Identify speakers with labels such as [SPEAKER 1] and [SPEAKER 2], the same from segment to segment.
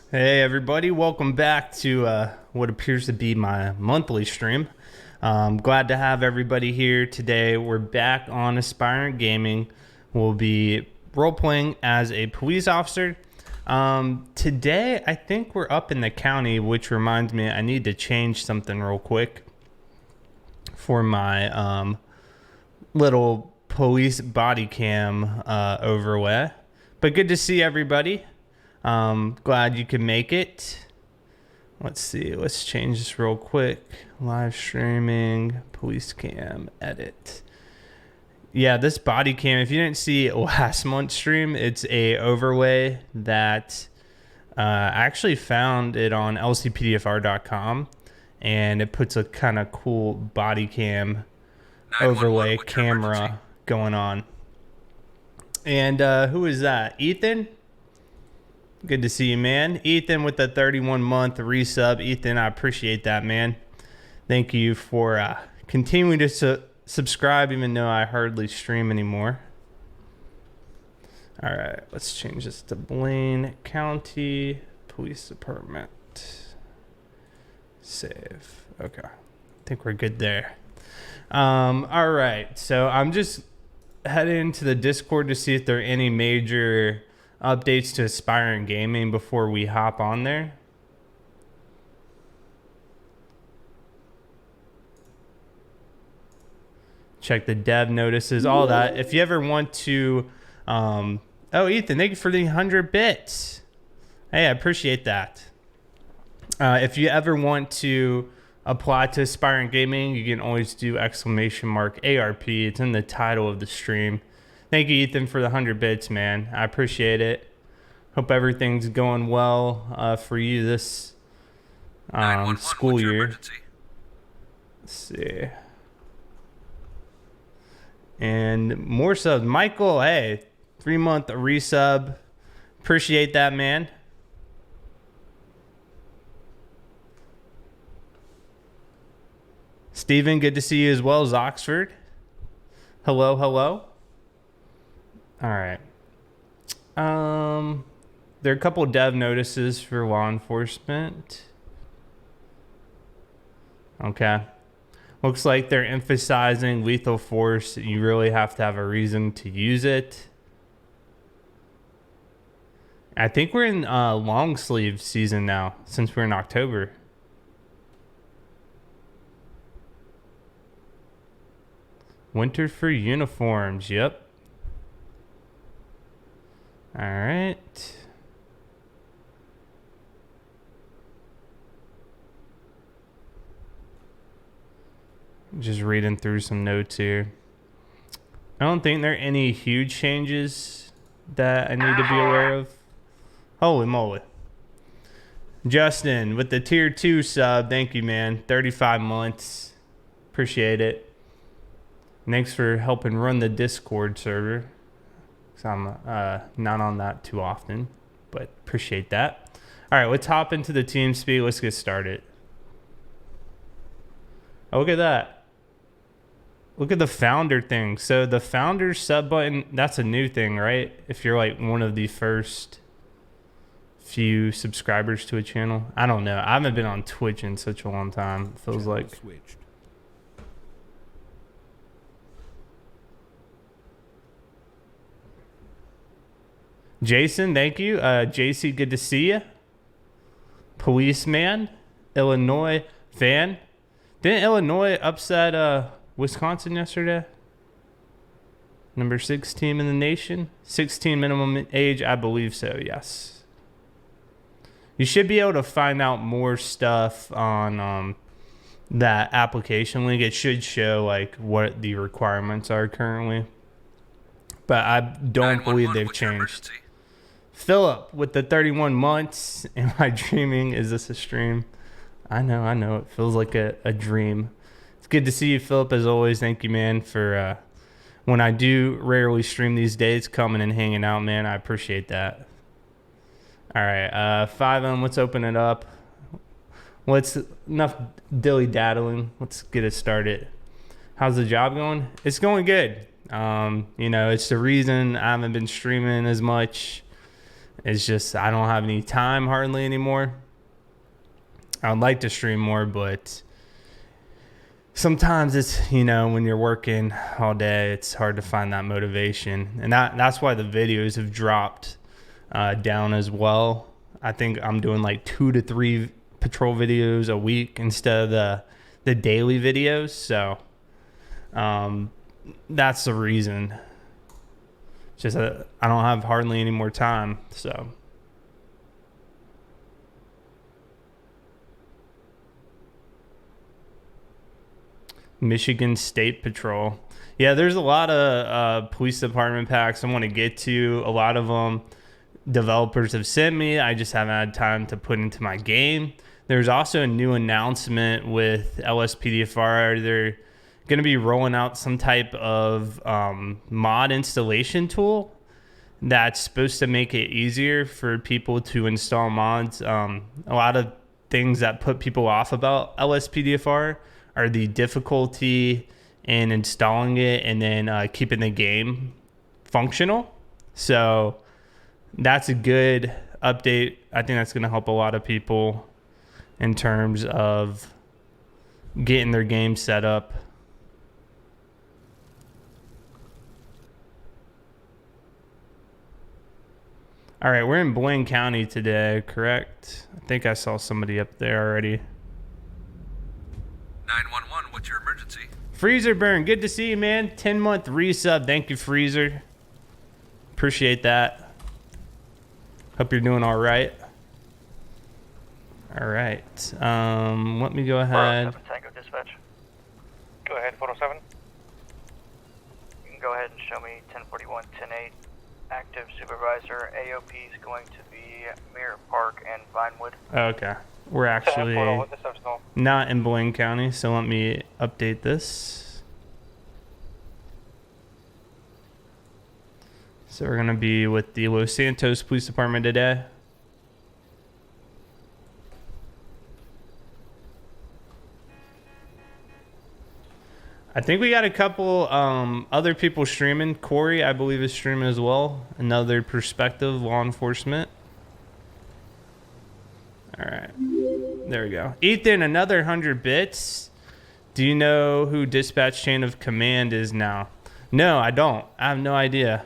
[SPEAKER 1] Hey everybody, welcome back to what appears to be my monthly stream. Glad to have everybody here today. We're back on Aspirant Gaming. We'll be role-playing as a police officer. Today, I think we're up in the county, which reminds me I need to change something real quick for my little police body cam overlay. But good to see everybody. Glad you can make it. Let's see. Let's change this real quick. Live streaming, police cam, edit. Yeah, this body cam, if you didn't see last month's stream, it's a overlay that I actually found it on lcpdfr.com, and it puts a kind of cool body cam overlay camera going on. And who is that? Ethan? Good to see you, man. Ethan with the 31-month resub. Ethan, I appreciate that, man. Thank you for continuing to subscribe, even though I hardly stream anymore. All right, let's change this to Blaine County Police Department. Save. Okay. I think we're good there. All right, so I'm just heading into the Discord to see if there are any major updates to Aspirant Gaming before we hop on there. Check the dev notices, all that. If you ever want to, oh, Ethan, thank you for the 100 bits. Hey, I appreciate that. If you ever want to apply to Aspirant Gaming, you can always do !ARP. It's in the title of the stream. Thank you, Ethan, for the 100 bits, man. I appreciate it. Hope everything's going well for you this school year. Let's see. And more subs. Michael, hey, 3-month resub. Appreciate that, man. Steven, good to see you as well as Oxford. Hello, hello. All right. There are a couple dev notices for law enforcement. Okay. Looks like they're emphasizing lethal force. You really have to have a reason to use it. I think we're in long sleeve season now, since we're in October. Winter for uniforms, yep. All right. Just reading through some notes here. I don't think there are any huge changes that I need to be aware of. Holy moly. Justin with the tier 2 sub. Thank you, man. 35 months. Appreciate it. Thanks for helping run the Discord server. I'm not on that too often, but appreciate that. All right, let's hop into the team speak. Let's get started. Oh, look at that. Look at the founder thing. So the founder sub button, that's a new thing, right? If you're like one of the first few subscribers to a channel. I don't know. I haven't been on Twitch in such a long time. It feels like. Switched. Jason, thank you. JC, good to see you. Policeman, Illinois fan. Didn't Illinois upset Wisconsin yesterday? Number 6 team in the nation. 16 minimum age, I believe so, yes. You should be able to find out more stuff on that application link. It should show like what the requirements are currently. But I don't believe they've changed. Philip with the 31 months. Am I dreaming? Is this a stream? I know. It feels like a dream. It's good to see you, Philip, as always. Thank you, man, for when I do rarely stream these days, coming and hanging out, man. I appreciate that. All right, 5 of them. Let's open it up. Enough dilly-daddling. Let's get it started. How's the job going? It's going good. It's the reason I haven't been streaming as much. It's just I don't have any time hardly anymore. I would like to stream more, but sometimes it's, when you're working all day, it's hard to find that motivation. And that's why the videos have dropped down as well. I think I'm doing like 2 to 3 patrol videos a week instead of the daily videos. So that's the reason. Just I don't have hardly any more time. So Michigan State Patrol. Yeah, there's a lot of police department packs I want to get to. A lot of them developers have sent me. I just haven't had time to put into my game. There's also a new announcement with LSPDFR. They're going to be rolling out some type of mod installation tool that's supposed to make it easier for people to install mods. A lot of things that put people off about LSPDFR are the difficulty in installing it and then keeping the game functional. So that's a good update. I think that's going to help a lot of people in terms of getting their game set up. All right, we're in Blaine County today, correct? I think I saw somebody up there already.
[SPEAKER 2] 911, what's your emergency?
[SPEAKER 1] Freezer Burn, good to see you, man. 10-month resub. Thank you, Freezer. Appreciate that. Hope you're doing all right. All right. Let me go ahead.
[SPEAKER 3] 407 Tango Dispatch.
[SPEAKER 4] Go ahead, 407.
[SPEAKER 3] You can go ahead and show me 1041, 108. Active supervisor. AOP is going to be Mirror Park and Vinewood.
[SPEAKER 1] Okay. We're actually not in Blaine County, so let me update this. So we're going to be with the Los Santos Police Department today. I think we got a couple other people streaming. Corey, I believe, is streaming as well. Another perspective, law enforcement. All right. There we go. Ethan, another 100 bits. Do you know who dispatch chain of command is now? No, I don't. I have no idea.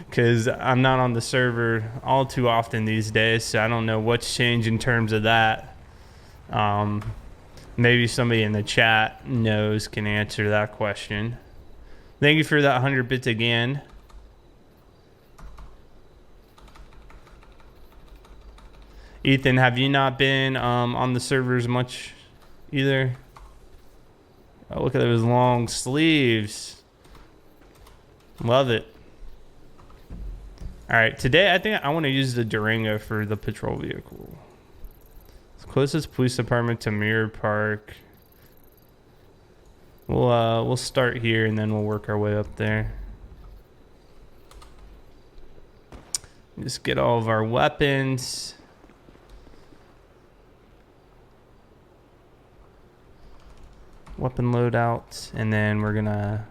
[SPEAKER 1] Because I'm not on the server all too often these days, so I don't know what's changed in terms of that. Maybe somebody in the chat knows, can answer that question. Thank you for that 100 bits again. Ethan, have you not been on the servers much either? Oh, look at those long sleeves. Love it. All right, today I think I want to use the Durango for the patrol vehicle. Closest police department to Mirror Park. We'll start here and then we'll work our way up there. Just get all of our weapons. Weapon loadout, and then we're gonna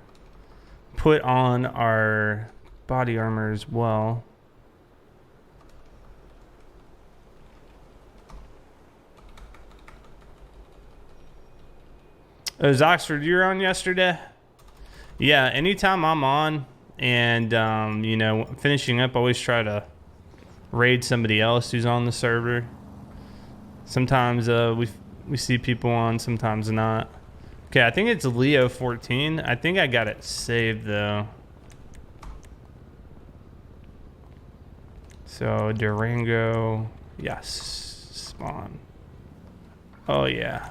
[SPEAKER 1] put on our body armor as well. Oh, is Oxford, you were on yesterday? Yeah, anytime I'm on and, finishing up, I always try to raid somebody else who's on the server. Sometimes we see people on, sometimes not. Okay, I think it's Leo 14. I think I got it saved, though. So, Durango. Yes. Spawn. Oh, yeah.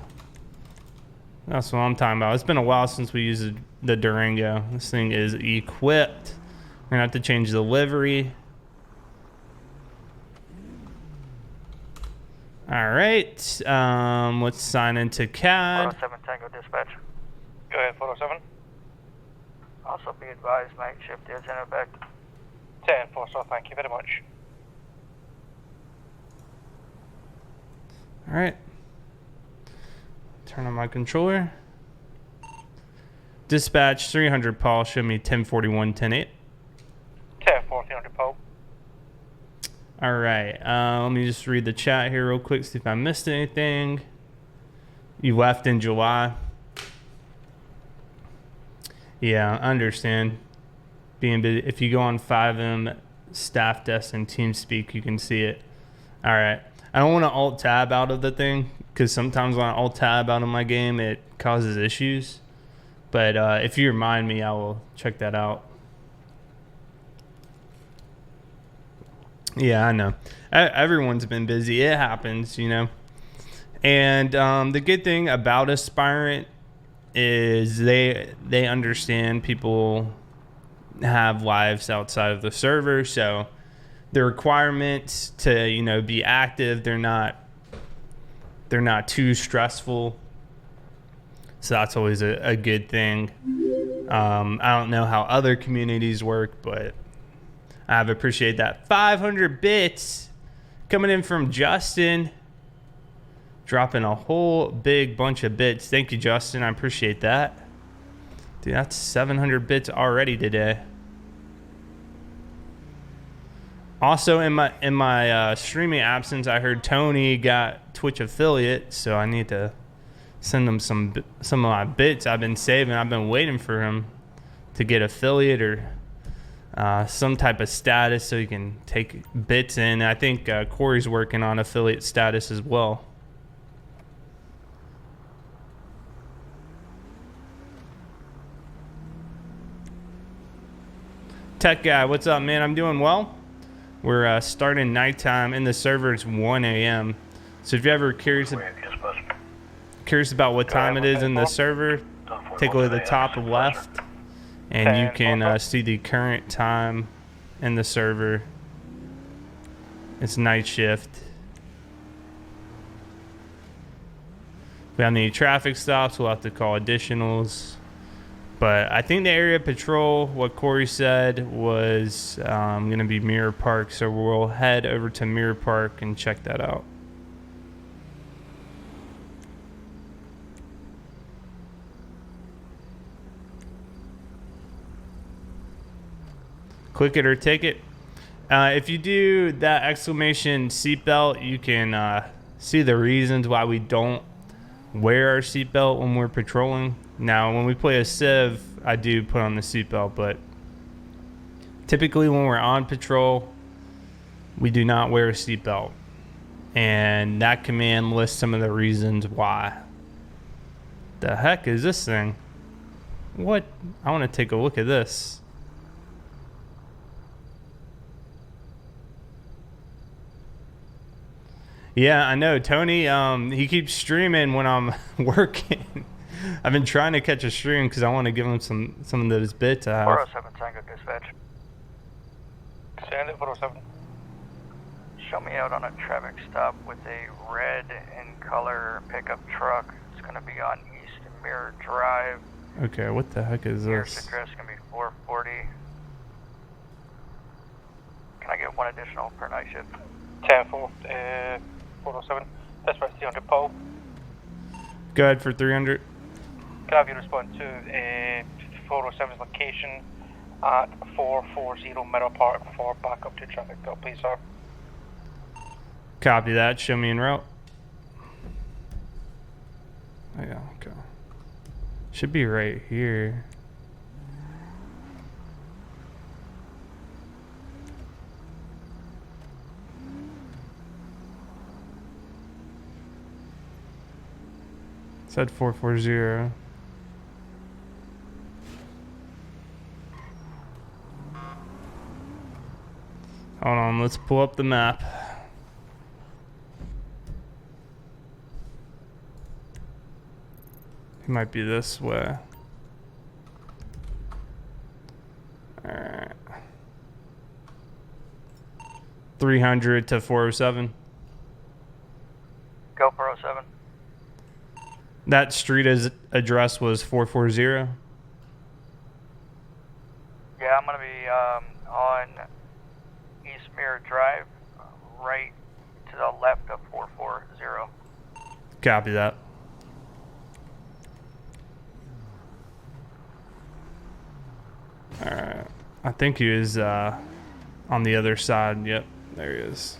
[SPEAKER 1] That's what I'm talking about. It's been a while since we used the Durango. This thing is equipped. We're going to have to change the livery. All right. Let's sign into CAD.
[SPEAKER 3] 407 Tango Dispatch.
[SPEAKER 4] Go ahead, 407.
[SPEAKER 3] Also be advised, night shift is in effect.
[SPEAKER 4] 10-4, thank you very much.
[SPEAKER 1] All right. Turn on my controller. Dispatch 300 Paul, show me 1041, 108.
[SPEAKER 4] 10-4, 300 Paul.
[SPEAKER 1] All right. Let me just read the chat here real quick, see if I missed anything. You left in July. Yeah, I understand. Being busy. If you go on 5M staff desk and TeamSpeak, you can see it. All right. I don't want to alt tab out of the thing because sometimes when I alt tab out of my game, it causes issues. But if you remind me, I will check that out. Yeah, I know. Everyone's been busy. It happens, you know. And the good thing about Aspirant is they understand people have lives outside of the server, so the requirements to, you know, be active, they're not too stressful. So that's always a good thing. I don't know how other communities work, but I have appreciated that. 500 bits coming in from Justin, dropping a whole big bunch of bits. Thank you, Justin. I appreciate that. Dude, that's 700 bits already today. Also, in my streaming absence, I heard Tony got Twitch affiliate, so I need to send him some of my bits I've been saving. I've been waiting for him to get affiliate or some type of status so he can take bits in. I think Corey's working on affiliate status as well. Tech guy, what's up, man? I'm doing well. We're starting nighttime in the server. It's 1 a.m. So if you're ever curious about what time it is in the server, take a look at the top left, and you can see the current time in the server. It's night shift. If we have any traffic stops, we'll have to call additionals. But I think the area patrol, what Corey said, was going to be Mirror Park. So we'll head over to Mirror Park and check that out. Click it or take it. If you do that exclamation seatbelt, you can see the reasons why we don't wear our seatbelt when we're patrolling. Now, when we play a Civ, I do put on the seatbelt, but typically when we're on patrol, we do not wear a seatbelt. And that command lists some of the reasons why. The heck is this thing? What? I want to take a look at this. Yeah, I know. Tony, he keeps streaming when I'm working. I've been trying to catch a stream because I want to give him some of those bits I have.
[SPEAKER 3] 407 Tango Dispatch.
[SPEAKER 4] Send it, 407.
[SPEAKER 3] Show me out on a traffic stop with a red in color pickup truck. It's going to be on East Mirror Drive.
[SPEAKER 1] Okay, what the heck is
[SPEAKER 3] Nearest
[SPEAKER 1] this?
[SPEAKER 3] address is going to be 440. Can I get one additional per night shift?
[SPEAKER 4] 10-4, 407. Dispatch 300 Paul.
[SPEAKER 1] Go ahead for 300.
[SPEAKER 4] Can I have you respond to 407's location at 440 Mirror Park for backup to traffic stop, please, sir?
[SPEAKER 1] Copy that. Show me en route. Oh, yeah, okay. Should be right here. Said 440. Hold on, let's pull up the map. It might be this way. Alright. 300 to 407.
[SPEAKER 3] Go 407.
[SPEAKER 1] That street address was 440.
[SPEAKER 3] Yeah, I'm going to be on East Mirror Drive, right to the left of 440.
[SPEAKER 1] Copy that. Alright. I think he is on the other side. Yep. There he is.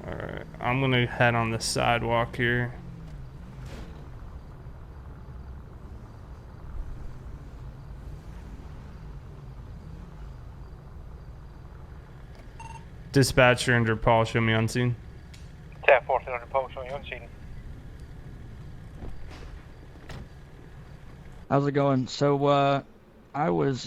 [SPEAKER 1] Alright, I'm gonna head on the sidewalk here. Dispatcher under Paul, show me on scene.
[SPEAKER 4] 10-14 under Paul, showing you on scene.
[SPEAKER 2] How's it going? So, I was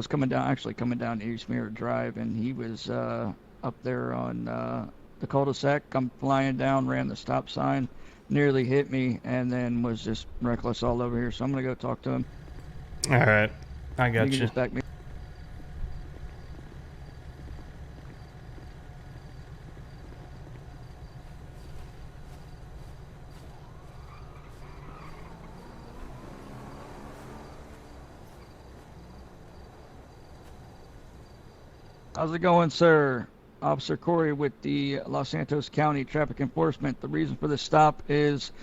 [SPEAKER 2] coming down East Mirror Drive, and he was up there on the cul-de-sac. I'm flying down, ran the stop sign, nearly hit me, and then was just reckless all over here. So I'm gonna go talk to him.
[SPEAKER 1] All right, I got
[SPEAKER 2] You can
[SPEAKER 1] you.
[SPEAKER 2] just back me. How's it going, sir? Officer Corey with the Los Santos County Traffic Enforcement. The reason for the stop is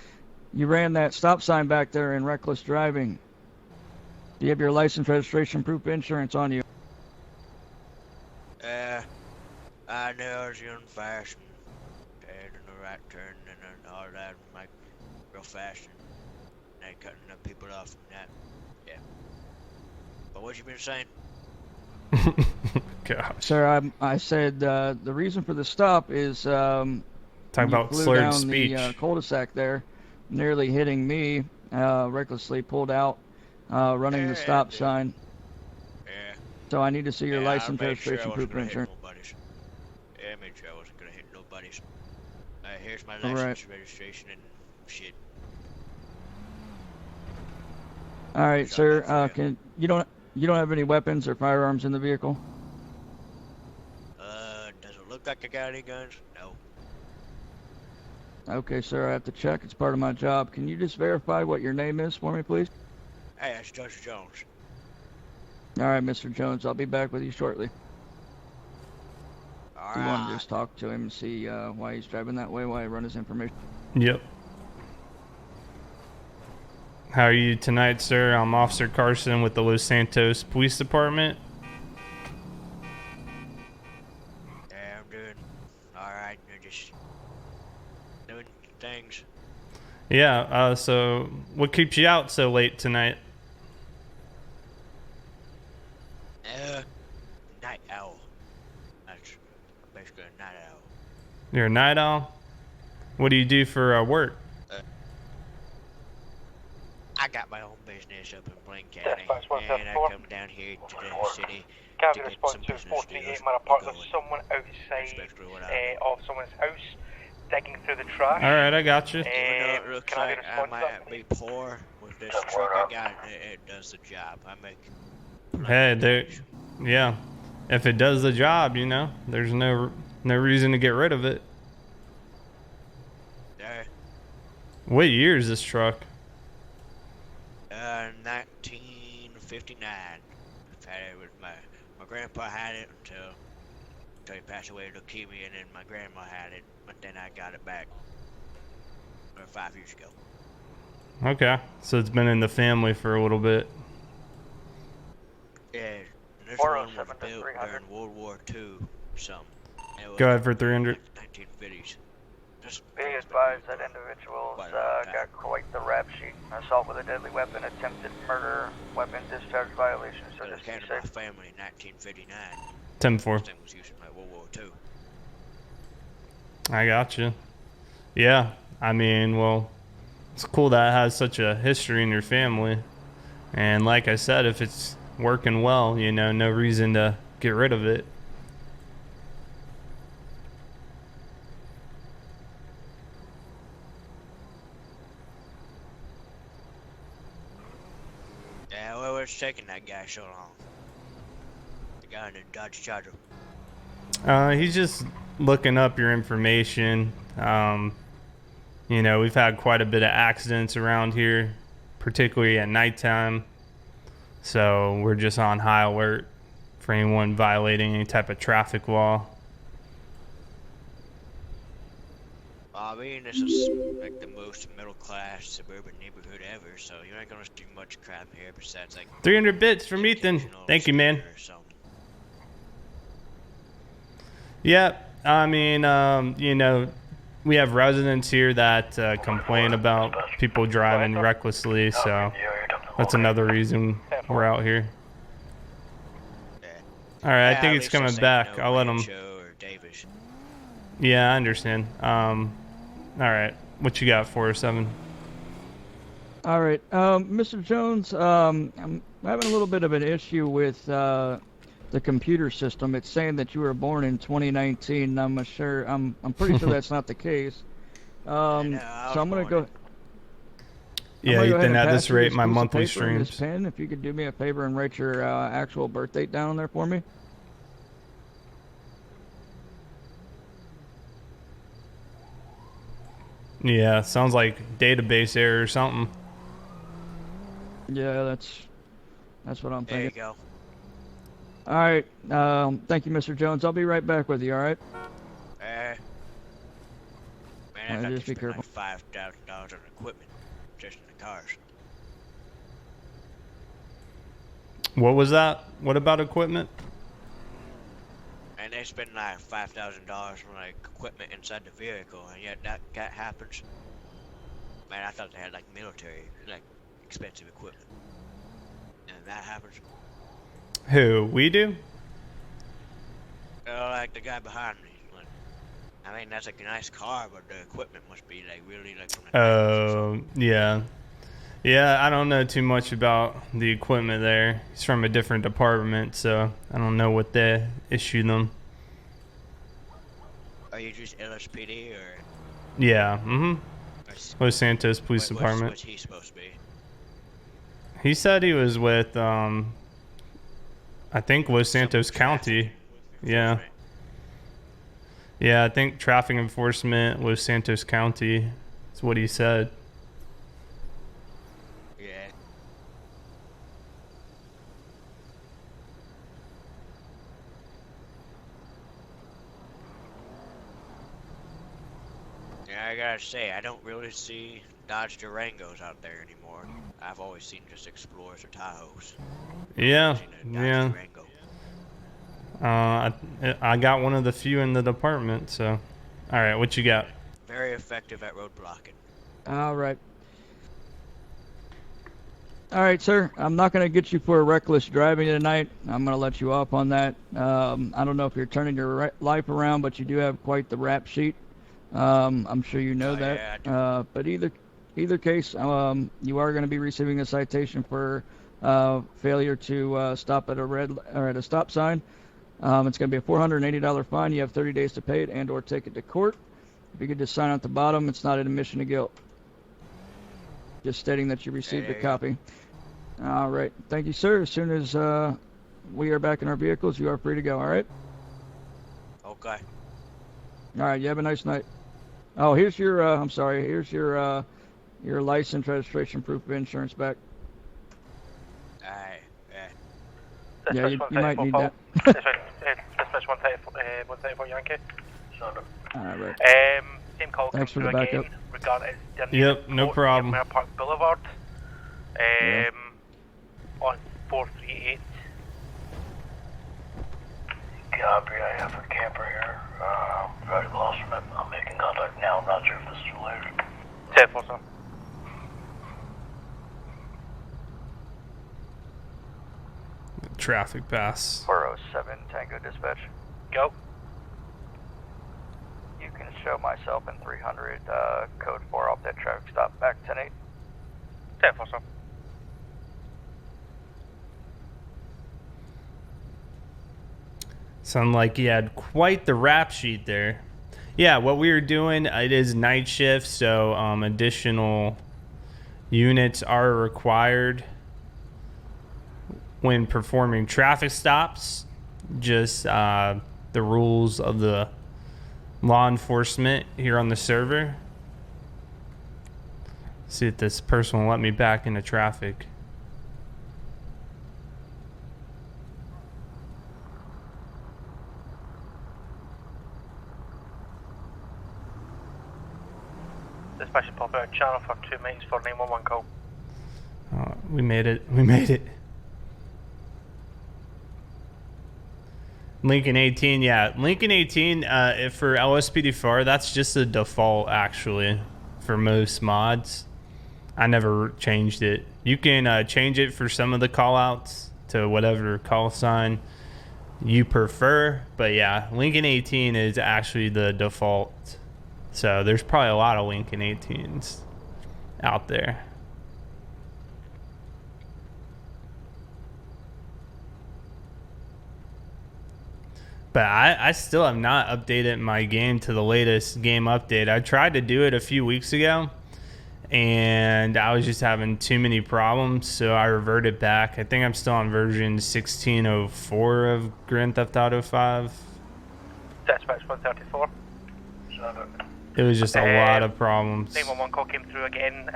[SPEAKER 2] you ran that stop sign back there in reckless driving. Do you have your license, registration, proof, insurance on you?
[SPEAKER 5] I knew I was going fast and in the right turn and then all that, like real fast and then cutting the people off from that. Yeah. But what you been saying?
[SPEAKER 1] Gosh.
[SPEAKER 2] Sir, I said the reason for the stop is
[SPEAKER 1] Talk
[SPEAKER 2] you
[SPEAKER 1] about
[SPEAKER 2] flew
[SPEAKER 1] slurred
[SPEAKER 2] down
[SPEAKER 1] speech.
[SPEAKER 2] the cul-de-sac there, nearly hitting me, recklessly pulled out, running the stop sign.
[SPEAKER 5] Yeah.
[SPEAKER 2] So I need to see your
[SPEAKER 5] Yeah,
[SPEAKER 2] license,
[SPEAKER 5] I made sure I
[SPEAKER 2] registration,
[SPEAKER 5] wasn't
[SPEAKER 2] proof,
[SPEAKER 5] gonna
[SPEAKER 2] and
[SPEAKER 5] hit
[SPEAKER 2] insurance.
[SPEAKER 5] nobody's. Yeah, I made sure I wasn't gonna hit nobody's. Here's my
[SPEAKER 2] All
[SPEAKER 5] license,
[SPEAKER 2] right.
[SPEAKER 5] registration, and shit.
[SPEAKER 2] All right,
[SPEAKER 5] Shot
[SPEAKER 2] sir.
[SPEAKER 5] that for you.
[SPEAKER 2] You don't have any weapons or firearms in the vehicle?
[SPEAKER 5] Does it look like I got any guns? No.
[SPEAKER 2] Okay, sir. I have to check. It's part of my job. Can you just verify what your name is for me, please?
[SPEAKER 5] Hey, that's Judge Jones.
[SPEAKER 2] All right, Mr. Jones. I'll be back with you shortly.
[SPEAKER 5] All
[SPEAKER 2] Do you want to
[SPEAKER 5] right.
[SPEAKER 2] just talk to him and see why he's driving that way, why I run his information?
[SPEAKER 1] Yep. How are you tonight, sir? I'm Officer Carson with the Los Santos Police Department.
[SPEAKER 5] Yeah, I'm doing all right. You're just doing things.
[SPEAKER 1] Yeah, so what keeps you out so late tonight?
[SPEAKER 5] Night owl. That's basically a night owl.
[SPEAKER 1] You're a night owl? What do you do for work?
[SPEAKER 5] I got my own business up in Blaine County,
[SPEAKER 4] Dispatch
[SPEAKER 5] and I
[SPEAKER 4] 174.
[SPEAKER 5] come down here to the city to
[SPEAKER 4] Can't
[SPEAKER 5] get
[SPEAKER 4] respond
[SPEAKER 5] some
[SPEAKER 4] to
[SPEAKER 5] business
[SPEAKER 4] 438
[SPEAKER 5] deals
[SPEAKER 4] Manor Park. There's
[SPEAKER 5] going.
[SPEAKER 4] someone
[SPEAKER 5] That's
[SPEAKER 4] outside
[SPEAKER 5] basically what I do.
[SPEAKER 4] of someone's house digging through the trash.
[SPEAKER 1] All right, I got you.
[SPEAKER 5] Even though it looks
[SPEAKER 4] Can I
[SPEAKER 5] like I
[SPEAKER 4] respond to
[SPEAKER 5] might
[SPEAKER 4] that?
[SPEAKER 5] be poor, with this truck I got, it does the job. I make.
[SPEAKER 1] Hey, there. Yeah, if it does the job, you know, there's no reason to get rid of it.
[SPEAKER 5] There.
[SPEAKER 1] What year is this truck?
[SPEAKER 5] 1959. I've had it with my grandpa had it until he passed away of leukemia, and then my grandma had it, but then I got it back 5 years ago.
[SPEAKER 1] Okay, so it's been in the family for a little bit.
[SPEAKER 5] Yeah, this
[SPEAKER 3] 407
[SPEAKER 5] one was
[SPEAKER 3] to
[SPEAKER 5] built
[SPEAKER 3] 300.
[SPEAKER 5] during World War II. Some.
[SPEAKER 1] Go ahead for 300.
[SPEAKER 5] 1950s. Just
[SPEAKER 3] Be advised that individuals
[SPEAKER 5] Quite a long time.
[SPEAKER 3] got quite the rap sheet. Assault with a deadly weapon, attempted murder, weapon discharge violation, so
[SPEAKER 5] But
[SPEAKER 3] just
[SPEAKER 5] it
[SPEAKER 3] be
[SPEAKER 5] came to my
[SPEAKER 3] safe.
[SPEAKER 5] family in 1959.
[SPEAKER 1] 10-4.
[SPEAKER 5] This thing was used in like World War II.
[SPEAKER 1] I got you. Yeah, I mean, well, it's cool that it has such a history in your family. And like I said, if it's working well, you know, no reason to get rid of it.
[SPEAKER 5] Yeah, well, what's taking that guy so long? The guy in the Dodge Charger.
[SPEAKER 1] He's just looking up your information. You know, we've had quite a bit of accidents around here, particularly at nighttime. So we're just on high alert for anyone violating any type of traffic law.
[SPEAKER 5] I mean, this is like the most middle-class suburban neighborhood ever, so you ain't gonna see much crime here besides like
[SPEAKER 1] 300 bits from Ethan.
[SPEAKER 5] occasional
[SPEAKER 1] Thank you, man.
[SPEAKER 5] scooter or something.
[SPEAKER 1] Yeah, I mean, you know, we have residents here that complain about people driving recklessly, so that's another reason we're out here.
[SPEAKER 5] Yeah.
[SPEAKER 1] All right, I
[SPEAKER 5] Yeah,
[SPEAKER 1] think
[SPEAKER 5] at
[SPEAKER 1] it's
[SPEAKER 5] least
[SPEAKER 1] coming
[SPEAKER 5] this ain't
[SPEAKER 1] back.
[SPEAKER 5] no
[SPEAKER 1] I'll let him.
[SPEAKER 5] Rancho or Davis.
[SPEAKER 1] Yeah, I understand. All right, what you got, 407?
[SPEAKER 2] All right, Mr. Jones, I'm having a little bit of an issue with the computer system. It's saying that you were born in 2019. I'm pretty sure that's not the case.
[SPEAKER 5] know, I
[SPEAKER 2] So
[SPEAKER 5] was
[SPEAKER 2] I'm gonna
[SPEAKER 5] born
[SPEAKER 2] go.
[SPEAKER 5] in-
[SPEAKER 1] Yeah,
[SPEAKER 2] I'm gonna go ahead
[SPEAKER 1] Ethan,
[SPEAKER 2] and
[SPEAKER 1] at
[SPEAKER 2] pass
[SPEAKER 1] this
[SPEAKER 2] you
[SPEAKER 1] rate, my
[SPEAKER 2] piece of
[SPEAKER 1] monthly
[SPEAKER 2] paper and this
[SPEAKER 1] streams.
[SPEAKER 2] pen. If you could do me a favor and write your actual birth date down there for me.
[SPEAKER 1] Yeah, sounds like database error or something.
[SPEAKER 2] Yeah, that's what I'm
[SPEAKER 5] There you
[SPEAKER 2] thinking.
[SPEAKER 5] go.
[SPEAKER 2] All right. Thank you, Mr. Jones. I'll be right back with you. All right.
[SPEAKER 5] Man, I got
[SPEAKER 2] Just
[SPEAKER 5] to
[SPEAKER 2] be
[SPEAKER 5] spend
[SPEAKER 2] careful.
[SPEAKER 5] like $5,000 on equipment just in the cars.
[SPEAKER 1] What was that? What about equipment?
[SPEAKER 5] And they spend like $5,000 on like equipment inside the vehicle, and yet that happens. Man, I thought they had like military, like expensive equipment, and that happens.
[SPEAKER 1] Who? We do?
[SPEAKER 5] Like the guy behind me. Like, I mean, that's like a nice car, but the equipment must be like really like from the 90s or something.
[SPEAKER 1] Yeah. Yeah, I don't know too much about the equipment there. He's from a different department, so I don't know what they issue them.
[SPEAKER 5] Are you just LSPD or?
[SPEAKER 1] Yeah,
[SPEAKER 5] What's,
[SPEAKER 1] Los Santos Police Department.
[SPEAKER 5] What's he supposed to be?
[SPEAKER 1] He said he was with, I think Los Santos
[SPEAKER 5] Some
[SPEAKER 1] County.
[SPEAKER 5] traffic
[SPEAKER 1] Yeah.
[SPEAKER 5] enforcement.
[SPEAKER 1] Yeah, I think traffic enforcement, Los Santos County. That's what he said.
[SPEAKER 5] Yeah. Yeah, I gotta say, I don't really see Dodge Durangos out there anymore. I've always seen just Explorers or Tahoes.
[SPEAKER 1] Yeah,
[SPEAKER 5] Seen a Dodge
[SPEAKER 1] yeah.
[SPEAKER 5] Durango.
[SPEAKER 1] I got one of the few in the department, so. All right, what you got?
[SPEAKER 5] Very effective at road blocking.
[SPEAKER 2] All right. All right, sir. I'm not going to get you for reckless driving tonight. I'm going to let you off on that. I don't know if you're turning your life around, but you do have quite the rap sheet. I'm sure you know
[SPEAKER 5] Oh,
[SPEAKER 2] that.
[SPEAKER 5] yeah, I do.
[SPEAKER 2] But either case, you are going to be receiving a citation for failure to stop at a red or at a stop sign. It's going to be a $480 fine. You have 30 days to pay it and/or take it to court. If you could just sign at the bottom, it's not an admission of guilt. Just stating that you received
[SPEAKER 5] There
[SPEAKER 2] a
[SPEAKER 5] you go.
[SPEAKER 2] copy. All right. Thank you, sir. As soon as we are back in our vehicles, you are free to go. All right.
[SPEAKER 5] Okay.
[SPEAKER 2] All right. You have a nice night. Oh, here's your. I'm sorry. Here's your license, registration, proof of insurance back.
[SPEAKER 5] Alright, yeah.
[SPEAKER 2] Yeah, you might need that.
[SPEAKER 4] Dispatch 134 Yankee.
[SPEAKER 2] All right.
[SPEAKER 4] Same call
[SPEAKER 2] Thanks
[SPEAKER 4] comes
[SPEAKER 2] for the
[SPEAKER 4] through
[SPEAKER 2] backup.
[SPEAKER 4] again regarding
[SPEAKER 1] Yep, no problem.
[SPEAKER 4] Mare Park Boulevard.
[SPEAKER 2] Yeah.
[SPEAKER 4] On 438.
[SPEAKER 6] Copy, I have a camper here. Tried to lost him. I'm making contact now. I'm not sure if this is related.
[SPEAKER 4] 10-4, sir.
[SPEAKER 1] Traffic pass.
[SPEAKER 3] 407 Tango Dispatch.
[SPEAKER 4] Go.
[SPEAKER 3] You can show myself in 300, code 4 off that traffic stop, back 10-8.
[SPEAKER 4] 10-4, sir.
[SPEAKER 1] Sound like he had quite the rap sheet there. Yeah, what we were doing, it is night shift, so additional units are required when performing traffic stops. Just the rules of the law enforcement here on the server. See if this person will let me back into traffic.
[SPEAKER 4] Dispatch should pop out channel for 2 minutes for 911 call.
[SPEAKER 1] Oh, we made it. We made it. Lincoln 18, yeah. Lincoln 18, for LSPD4, that's just a default, actually, for most mods. I never changed it. You can change it for some of the callouts to whatever call sign you prefer. But yeah, Lincoln 18 is actually the default. So there's probably a lot of Lincoln 18s out there. But I still have not updated my game to the latest game update. I tried to do it a few weeks ago, and I was just having too many problems, so I reverted back. I think I'm still on version 1604 of Grand Theft Auto 5.
[SPEAKER 4] Dispatch 134.
[SPEAKER 1] It was just a lot of problems.
[SPEAKER 4] 911 call came through again.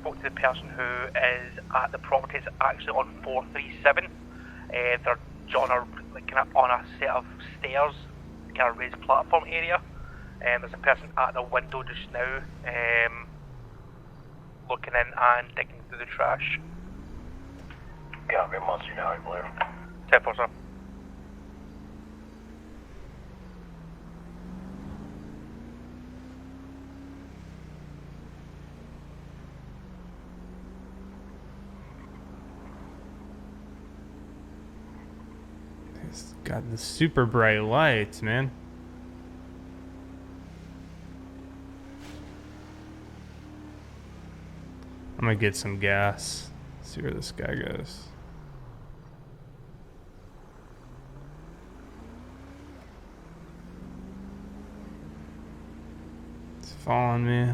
[SPEAKER 4] Spoke to the person who is at the property. It's actually on 437. They're on a kind of on a set of stairs, kind of raised platform area. There's a person at the window just now, looking in and digging through the trash.
[SPEAKER 6] Copy, Muncie now, I believe.
[SPEAKER 4] 10-4, sir.
[SPEAKER 1] It's got the super bright lights, man. I'm gonna get some gas. See where this guy goes. It's following me.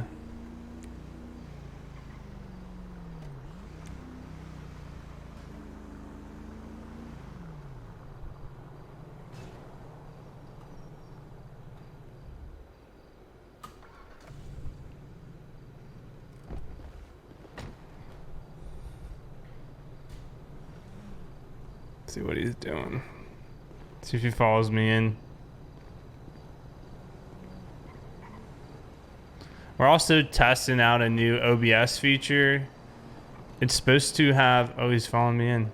[SPEAKER 1] See what he's doing. See if he follows me in. We're also testing out a new OBS feature. It's supposed to have... Oh, he's following me in.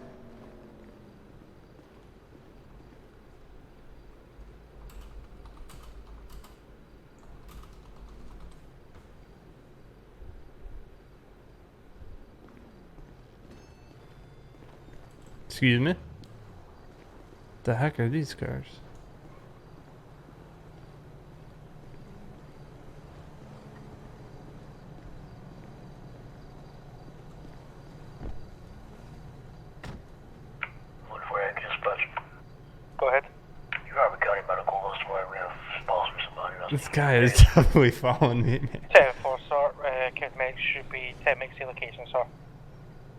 [SPEAKER 1] Excuse me? The heck are these cars?
[SPEAKER 6] Look for you, dispatch.
[SPEAKER 4] Go ahead.
[SPEAKER 6] You Harvard County Medical List where we have spouse or somebody else.
[SPEAKER 1] This guy is definitely following me, man.
[SPEAKER 4] 10-4, sir. Count Meg should be 10 Meg location, sir.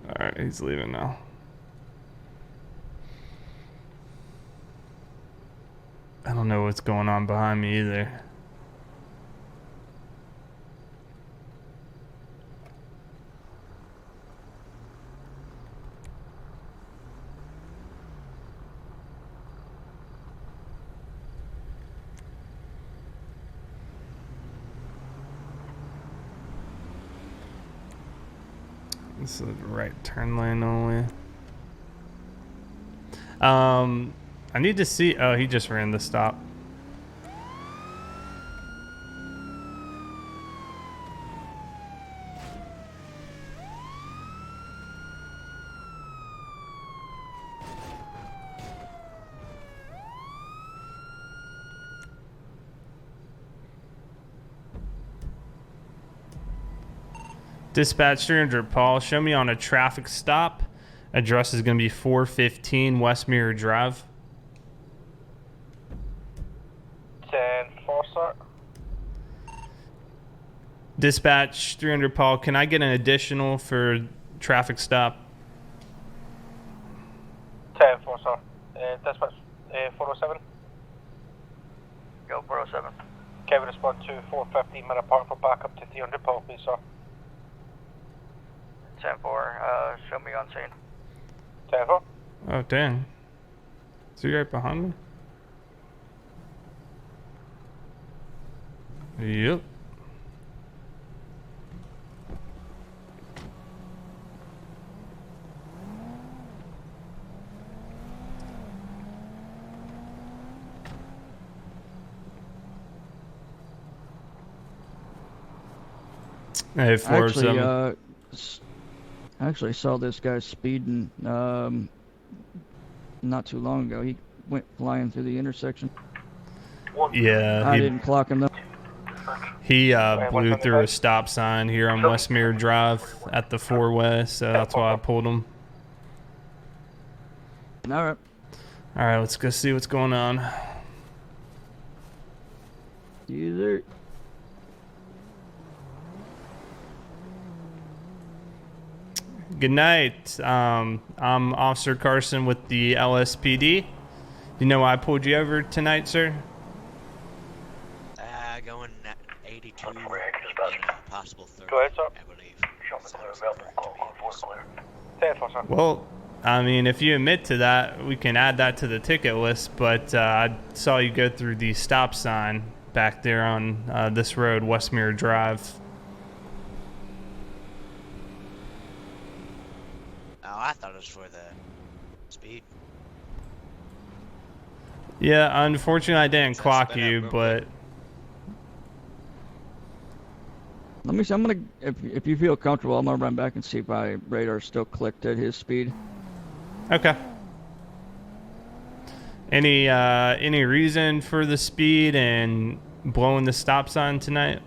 [SPEAKER 1] Alright, he's leaving now. I don't know what's going on behind me either. This is the right turn lane only. I need to see. Oh, he just ran the stop. Dispatch 300 Paul, show me on a traffic stop. Address is going to be 415 West Mirror Drive.
[SPEAKER 4] 10-4, sir.
[SPEAKER 1] Dispatch 300 Paul, can I get an additional for traffic stop?
[SPEAKER 4] 10-4, sir. Dispatch 407.
[SPEAKER 3] Go 407.
[SPEAKER 4] Kevin, respond to 450 Mirror Park for backup to 300 Paul, please, sir.
[SPEAKER 3] 10-4, show me on scene.
[SPEAKER 4] 10-4.
[SPEAKER 1] Oh, dang. Is he right behind me? Yep. Hey, four
[SPEAKER 2] Actually,
[SPEAKER 1] seven.
[SPEAKER 2] I actually saw this guy speeding not too long ago. He went flying through the intersection.
[SPEAKER 1] Yeah,
[SPEAKER 2] I didn't clock him though.
[SPEAKER 1] he blew through a stop sign here on Westmere Drive at the four-way, so that's why I pulled him.
[SPEAKER 2] All right.
[SPEAKER 1] All right, let's go see what's going on.
[SPEAKER 2] User.
[SPEAKER 1] Good night. I'm Officer Carson with the LSPD. You know why I pulled you over tonight, sir?
[SPEAKER 5] Going 82
[SPEAKER 6] Where I can just
[SPEAKER 5] and a possible 30,
[SPEAKER 4] Go ahead, sir.
[SPEAKER 5] I believe.
[SPEAKER 6] Show me clear
[SPEAKER 5] Sounds
[SPEAKER 6] available.
[SPEAKER 5] correct
[SPEAKER 6] Call,
[SPEAKER 5] to me.
[SPEAKER 6] call, for clear.
[SPEAKER 4] 10-4, sir.
[SPEAKER 1] Well, I mean, if you admit to that, we can add that to the ticket list, but I saw you go through the stop sign back there on this road, Westmere Drive.
[SPEAKER 5] Oh, I thought it was for the speed.
[SPEAKER 1] Yeah, unfortunately, I didn't
[SPEAKER 5] So
[SPEAKER 1] clock
[SPEAKER 5] spin up
[SPEAKER 1] you,
[SPEAKER 5] real
[SPEAKER 1] but
[SPEAKER 2] Let me see. I'm gonna, if you feel comfortable, I'm gonna run back and see if my radar still clicked at his speed.
[SPEAKER 1] okay. Any reason for the speed and blowing the stop sign tonight?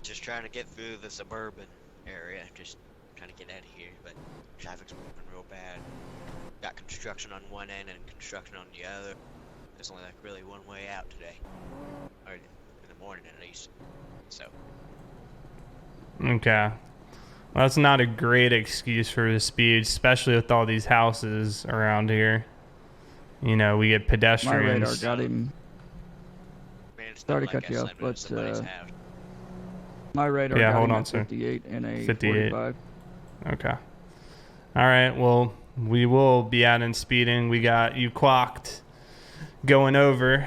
[SPEAKER 5] Just trying to get through the suburban area. Just trying to get out of here, but traffic's moving real bad. Got construction on one end and construction on the other. There's only like really one way out today. Or in the morning at least. So,
[SPEAKER 1] Okay. Well, that's not a great excuse for the speed, especially with all these houses around here. You know, we get
[SPEAKER 2] My radar
[SPEAKER 1] pedestrians.
[SPEAKER 2] got him.
[SPEAKER 5] man, it's
[SPEAKER 2] Sorry
[SPEAKER 5] not
[SPEAKER 2] to
[SPEAKER 5] like
[SPEAKER 2] cut you
[SPEAKER 5] I
[SPEAKER 2] off,
[SPEAKER 5] slammed into
[SPEAKER 2] but
[SPEAKER 5] somebody's house.
[SPEAKER 2] my radar
[SPEAKER 1] Yeah,
[SPEAKER 2] got
[SPEAKER 1] hold
[SPEAKER 2] him
[SPEAKER 1] on,
[SPEAKER 2] at
[SPEAKER 1] sir.
[SPEAKER 2] 58 and a
[SPEAKER 1] 58.
[SPEAKER 2] 45.
[SPEAKER 1] Okay. All right. Well, we will be out in speeding. We got you clocked going over.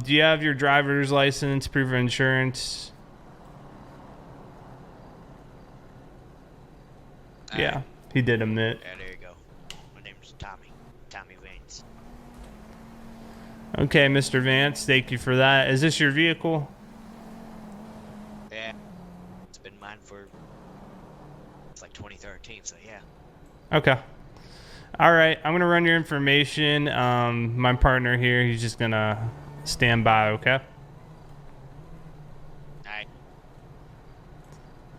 [SPEAKER 1] Do you have your driver's license, proof of insurance? Yeah, he did admit.
[SPEAKER 5] Yeah, there you go. My name's Tommy. Tommy Vance.
[SPEAKER 1] Okay, Mr. Vance, thank you for that. Is this your vehicle?
[SPEAKER 5] Yeah. It's been mine for it's like 2013, so yeah.
[SPEAKER 1] Okay. All right, I'm gonna run your information. My partner here, he's just gonna stand by. Okay.
[SPEAKER 5] Alright.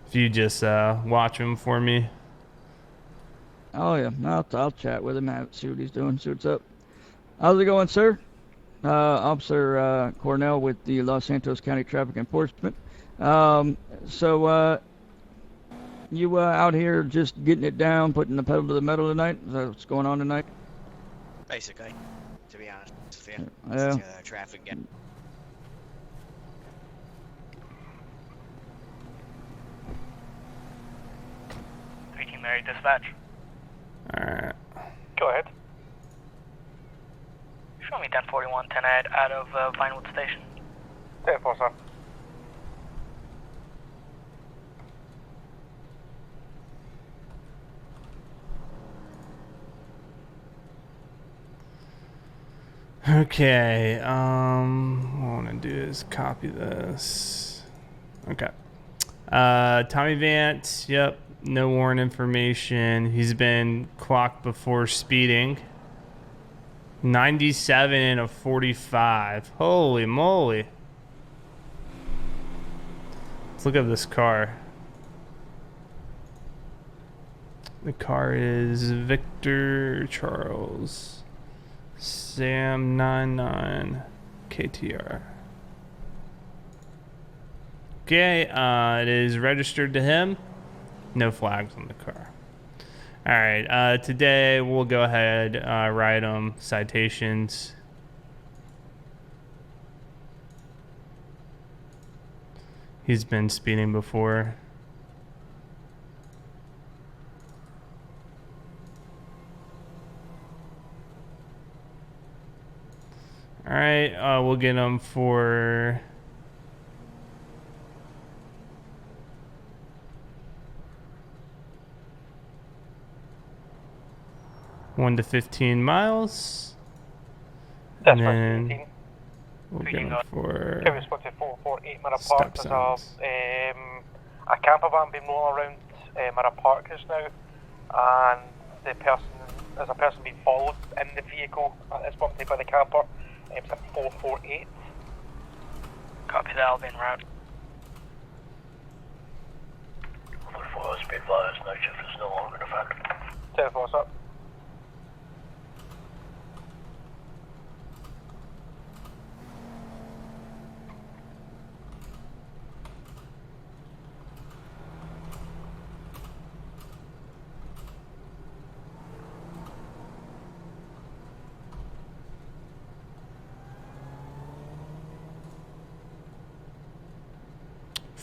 [SPEAKER 1] If you just watch him for me.
[SPEAKER 2] Oh yeah, I'll chat with him, see what he's doing, see what's up. How's it going, sir? Officer Cornell with the Los Santos County Traffic Enforcement. So you out here just getting it down, putting the pedal to the metal tonight? Is that what's going on tonight?
[SPEAKER 5] Basically, to be honest. Yeah.
[SPEAKER 2] Yeah.
[SPEAKER 5] Since, traffic got
[SPEAKER 3] Mary dispatch.
[SPEAKER 1] All right.
[SPEAKER 4] Go ahead.
[SPEAKER 3] Show me 1041 10 out of Vinewood Station.
[SPEAKER 4] 10-4, sir.
[SPEAKER 1] Okay. What I want to do is copy this. Okay. Tommy Vance. Yep. No warrant information. He's been clocked before speeding. 97 and a 45. Holy moly. Let's look at this car. The car is Victor Charles Sam 99 KTR. Okay, it is registered to him. No flags on the car. All right, today we'll go ahead, write him citations. He's been speeding before. All right, we'll get him for (1 to 15 miles).
[SPEAKER 4] That's
[SPEAKER 1] And
[SPEAKER 4] right,
[SPEAKER 1] then
[SPEAKER 4] 18.
[SPEAKER 1] we'll get him for
[SPEAKER 4] Kevin spotted 448 Manor
[SPEAKER 1] stop
[SPEAKER 4] Park. There's
[SPEAKER 1] signs.
[SPEAKER 4] a a camper van been rolling around Mirror Park just now, and there's a person being followed in the vehicle at this point by the camper. It's at 448.
[SPEAKER 3] Copy that, I'll be en route.
[SPEAKER 6] 4 speed advised, night shift is no longer in effect.
[SPEAKER 4] 10-4, what's up?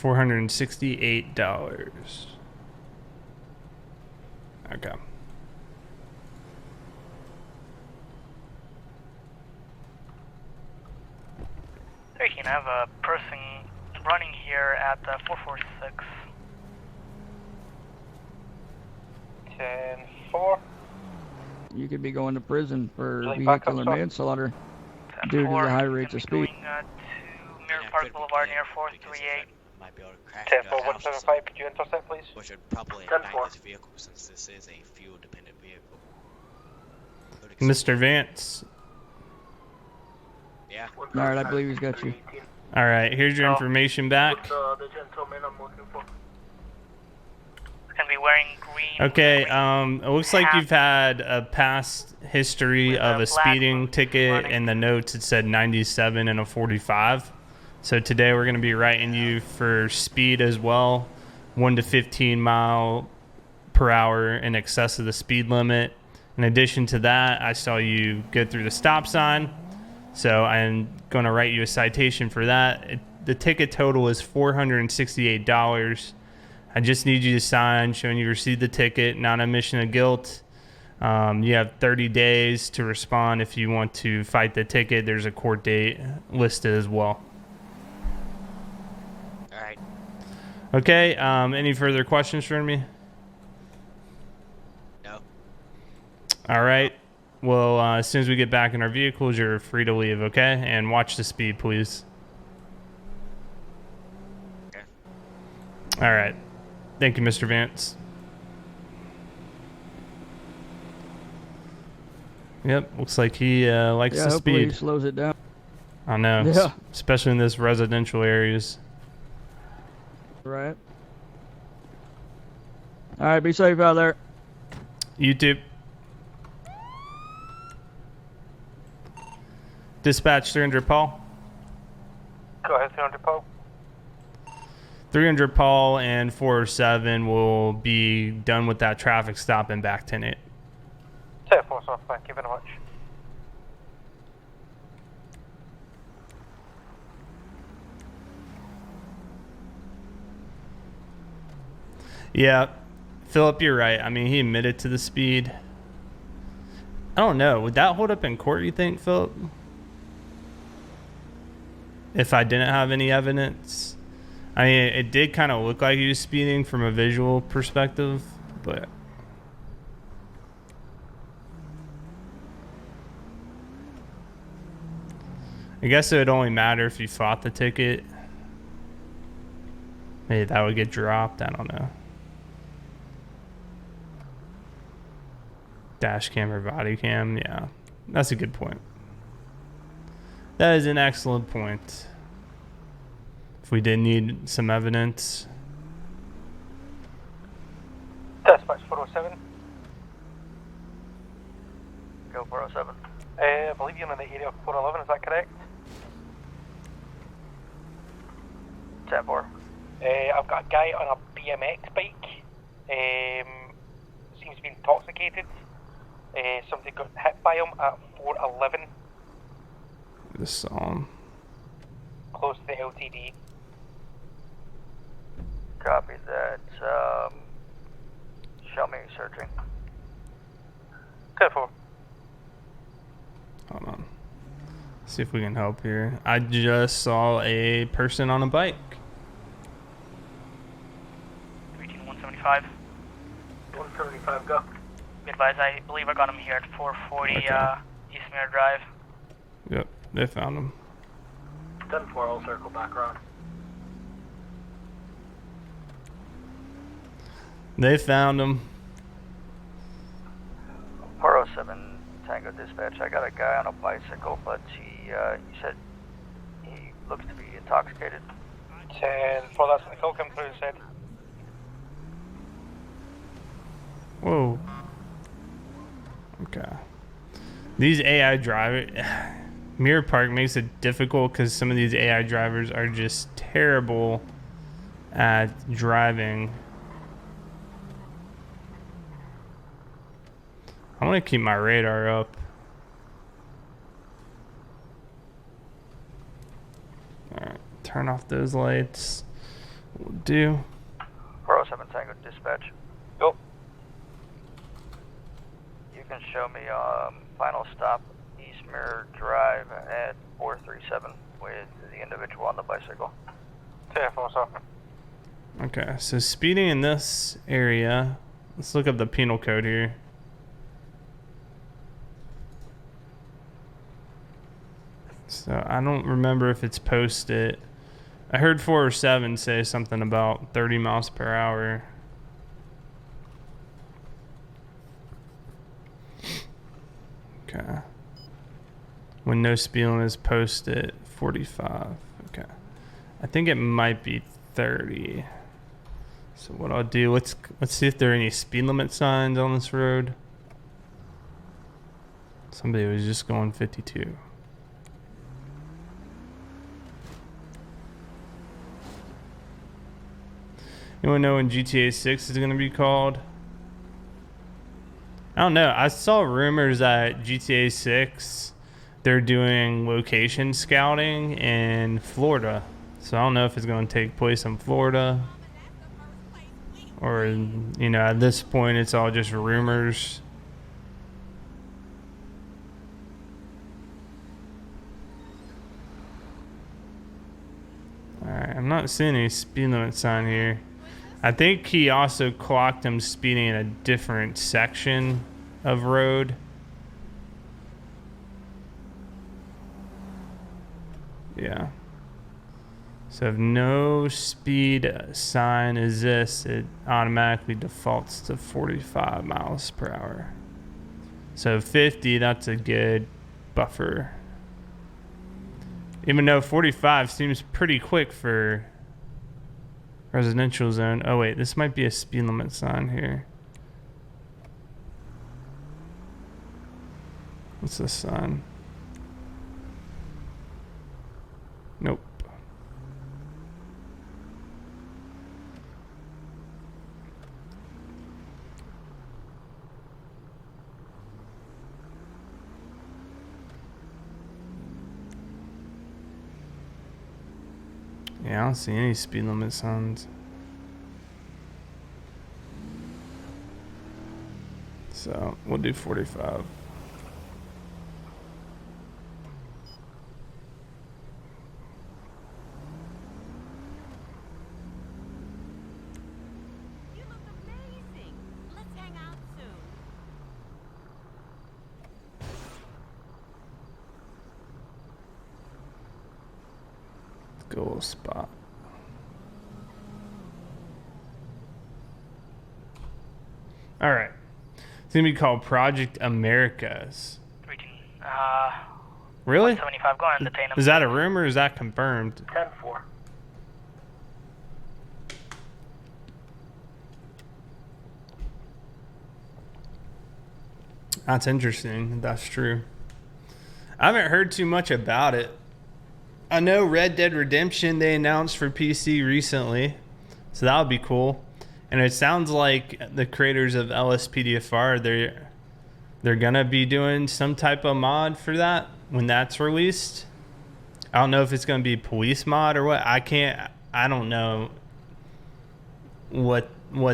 [SPEAKER 1] $468. Okay.
[SPEAKER 3] There you can have a person running here at 446.
[SPEAKER 4] 10-4.
[SPEAKER 2] You could be going to prison for
[SPEAKER 4] Like backup
[SPEAKER 2] vehicular
[SPEAKER 4] stuff?
[SPEAKER 2] manslaughter due to the high rates of speed.
[SPEAKER 3] Going to Mirror Park Boulevard near 438.
[SPEAKER 5] Might be able to crash into a
[SPEAKER 4] 10-4,
[SPEAKER 5] house or
[SPEAKER 4] 175,
[SPEAKER 5] something,
[SPEAKER 4] could you intercept, please?
[SPEAKER 5] which would probably
[SPEAKER 4] 10-4.
[SPEAKER 5] ignite this vehicle since this is a fuel-dependent vehicle.
[SPEAKER 1] Mr. Vance.
[SPEAKER 5] Yeah.
[SPEAKER 2] Alright, I believe he's got you.
[SPEAKER 1] All right, here's your information back.
[SPEAKER 6] The gentleman I'm looking for.
[SPEAKER 3] Gonna be wearing green.
[SPEAKER 1] Okay,
[SPEAKER 3] green
[SPEAKER 1] it looks like
[SPEAKER 3] cap.
[SPEAKER 1] you've had a past history
[SPEAKER 3] With
[SPEAKER 1] of
[SPEAKER 3] a
[SPEAKER 1] a
[SPEAKER 3] black
[SPEAKER 1] speeding
[SPEAKER 3] boots
[SPEAKER 1] ticket.
[SPEAKER 3] running.
[SPEAKER 1] In the notes, it said 97 and a 45. So today we're going to be writing you for speed as well, 1 to 15 mile per hour in excess of the speed limit. In addition to that, I saw you go through the stop sign, so I'm going to write you a citation for that. The ticket total is $468. I just need you to sign showing you received the ticket, not an admission of guilt. You have 30 days to respond if you want to fight the ticket. There's a court date listed as well.
[SPEAKER 5] Alright.
[SPEAKER 1] Okay, any further questions for me?
[SPEAKER 5] No.
[SPEAKER 1] All right. Well, as soon as we get back in our vehicles, you're free to leave, okay? And watch the speed, please.
[SPEAKER 5] Okay.
[SPEAKER 1] All right. Thank you, Mr. Vance. Yep, looks like he likes
[SPEAKER 2] Yeah,
[SPEAKER 1] the
[SPEAKER 2] hopefully he
[SPEAKER 1] speed.
[SPEAKER 2] slows it down.
[SPEAKER 1] I know,
[SPEAKER 2] Yeah.
[SPEAKER 1] especially in this residential areas.
[SPEAKER 2] Right. Alright, be safe out there.
[SPEAKER 1] YouTube. Dispatch 300 Paul.
[SPEAKER 4] Go ahead, 300 Paul.
[SPEAKER 1] 300 Paul and 407 will be done with that traffic stop and back 10-8.
[SPEAKER 4] 10-4, sir, thank you very much.
[SPEAKER 1] Yeah, Philip, you're right. I mean, he admitted to the speed. I don't know. Would that hold up in court, you think, Philip? If I didn't have any evidence? I mean, it did kind of look like he was speeding from a visual perspective, but... I guess it would only matter if you fought the ticket. Maybe that would get dropped. I don't know. Dash cam or body cam. Yeah, that's a good point. That is an excellent point. If we did need some evidence.
[SPEAKER 4] Dispatch 407.
[SPEAKER 3] Go 407.
[SPEAKER 4] I believe you're in the area of 411, is that correct?
[SPEAKER 3] 10-4.
[SPEAKER 4] I've got a guy on a BMX bike. Seems to be intoxicated. Somebody got hit by him at 411,
[SPEAKER 1] The Salon.
[SPEAKER 4] close to the LTD.
[SPEAKER 3] Copy that. Show me searching.
[SPEAKER 4] 10-4.
[SPEAKER 1] Hold on. See if we can help here. I just saw a person on a bike.
[SPEAKER 3] 175.
[SPEAKER 6] 175, go.
[SPEAKER 3] Be advised, I believe I got him here at 440
[SPEAKER 1] Okay.
[SPEAKER 3] East Mirror Drive.
[SPEAKER 1] Yep, they found him.
[SPEAKER 6] 10-4, I'll circle back around.
[SPEAKER 1] They found him.
[SPEAKER 3] 407 Tango Dispatch. I got a guy on a bicycle, but he said he looks to be intoxicated.
[SPEAKER 4] 10-4, that's Nicole, come through, said.
[SPEAKER 1] Whoa. Okay. These AI drivers, Mirror Park makes it difficult because some of these AI drivers are just terrible at driving. I want to keep my radar up. Alright, turn off those lights. We'll do.
[SPEAKER 3] 407 Tango Dispatch.
[SPEAKER 4] Go.
[SPEAKER 3] You can show me final stop East Mirror Drive at 437 with the individual on the bicycle.
[SPEAKER 4] 10-4, sir.
[SPEAKER 1] Okay, so speeding in this area. Let's look up the penal code here. So I don't remember if it's posted. I heard 407 say something about 30 miles per hour. Okay. When no speed limit is posted, 45. Okay. I think it might be 30. So what I'll do, let's see if there are any speed limit signs on this road. Somebody was just going 52. Anyone know when GTA 6 is going to be called? I don't know. I saw rumors that GTA 6, they're doing location scouting in Florida. So I don't know if it's going to take place in Florida. Or, you know, at this point, it's all just rumors. Alright, I'm not seeing any speed limit sign here. I think he also clocked him speeding in a different section of road. Yeah. So if no speed sign exists, it automatically defaults to 45 miles per hour. So 50, that's a good buffer. Even though 45 seems pretty quick for residential zone. Oh wait, this might be a speed limit sign here. What's this sign? Nope. Yeah, I don't see any speed limit signs. So we'll do 45.
[SPEAKER 7] You look amazing. Let's hang out soon.
[SPEAKER 1] Goal spot. All right. It's going to be called Project Americas.
[SPEAKER 4] Greeting.
[SPEAKER 1] Really?
[SPEAKER 4] 75, go and detain him.
[SPEAKER 1] Is that a rumor or is that confirmed?
[SPEAKER 4] 10-4.
[SPEAKER 1] That's interesting. That's true. I haven't heard too much about it. I know Red Dead Redemption they announced for PC recently, so that would be cool. And it sounds like the creators of LSPDFR they're gonna be doing some type of mod for that when that's released. I don't know if it's gonna be police mod or what. I don't know what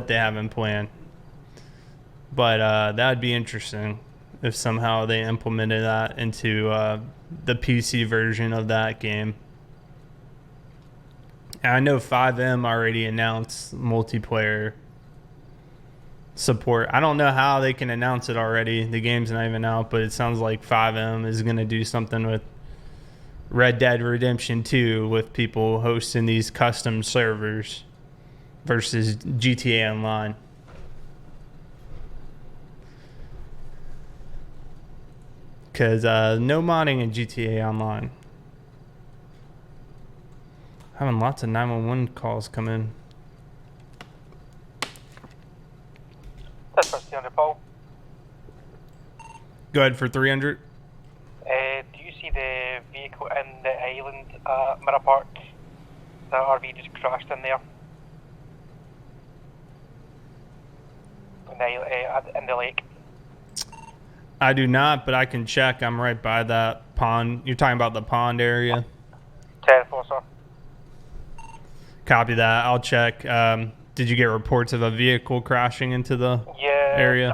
[SPEAKER 1] they have in plan. But that would be interesting if somehow they implemented that into the PC version of that game. And I know 5M already announced multiplayer support. I don't know how they can announce it already. The game's not even out, but it sounds like 5M is going to do something with Red Dead Redemption 2 with people hosting these custom servers versus GTA Online. Because no modding in GTA Online. Having lots of 911 calls come in.
[SPEAKER 4] That's for 300, Paul.
[SPEAKER 1] Go ahead for 300.
[SPEAKER 4] Do you see the vehicle in the island at Mirror Park? The RV just crashed in there. In the lake.
[SPEAKER 1] I do not, but I can check. I'm right by that pond. You're talking about the pond area?
[SPEAKER 4] 10-4, sir.
[SPEAKER 1] Copy that. I'll check. Did you get reports of a vehicle crashing into the area?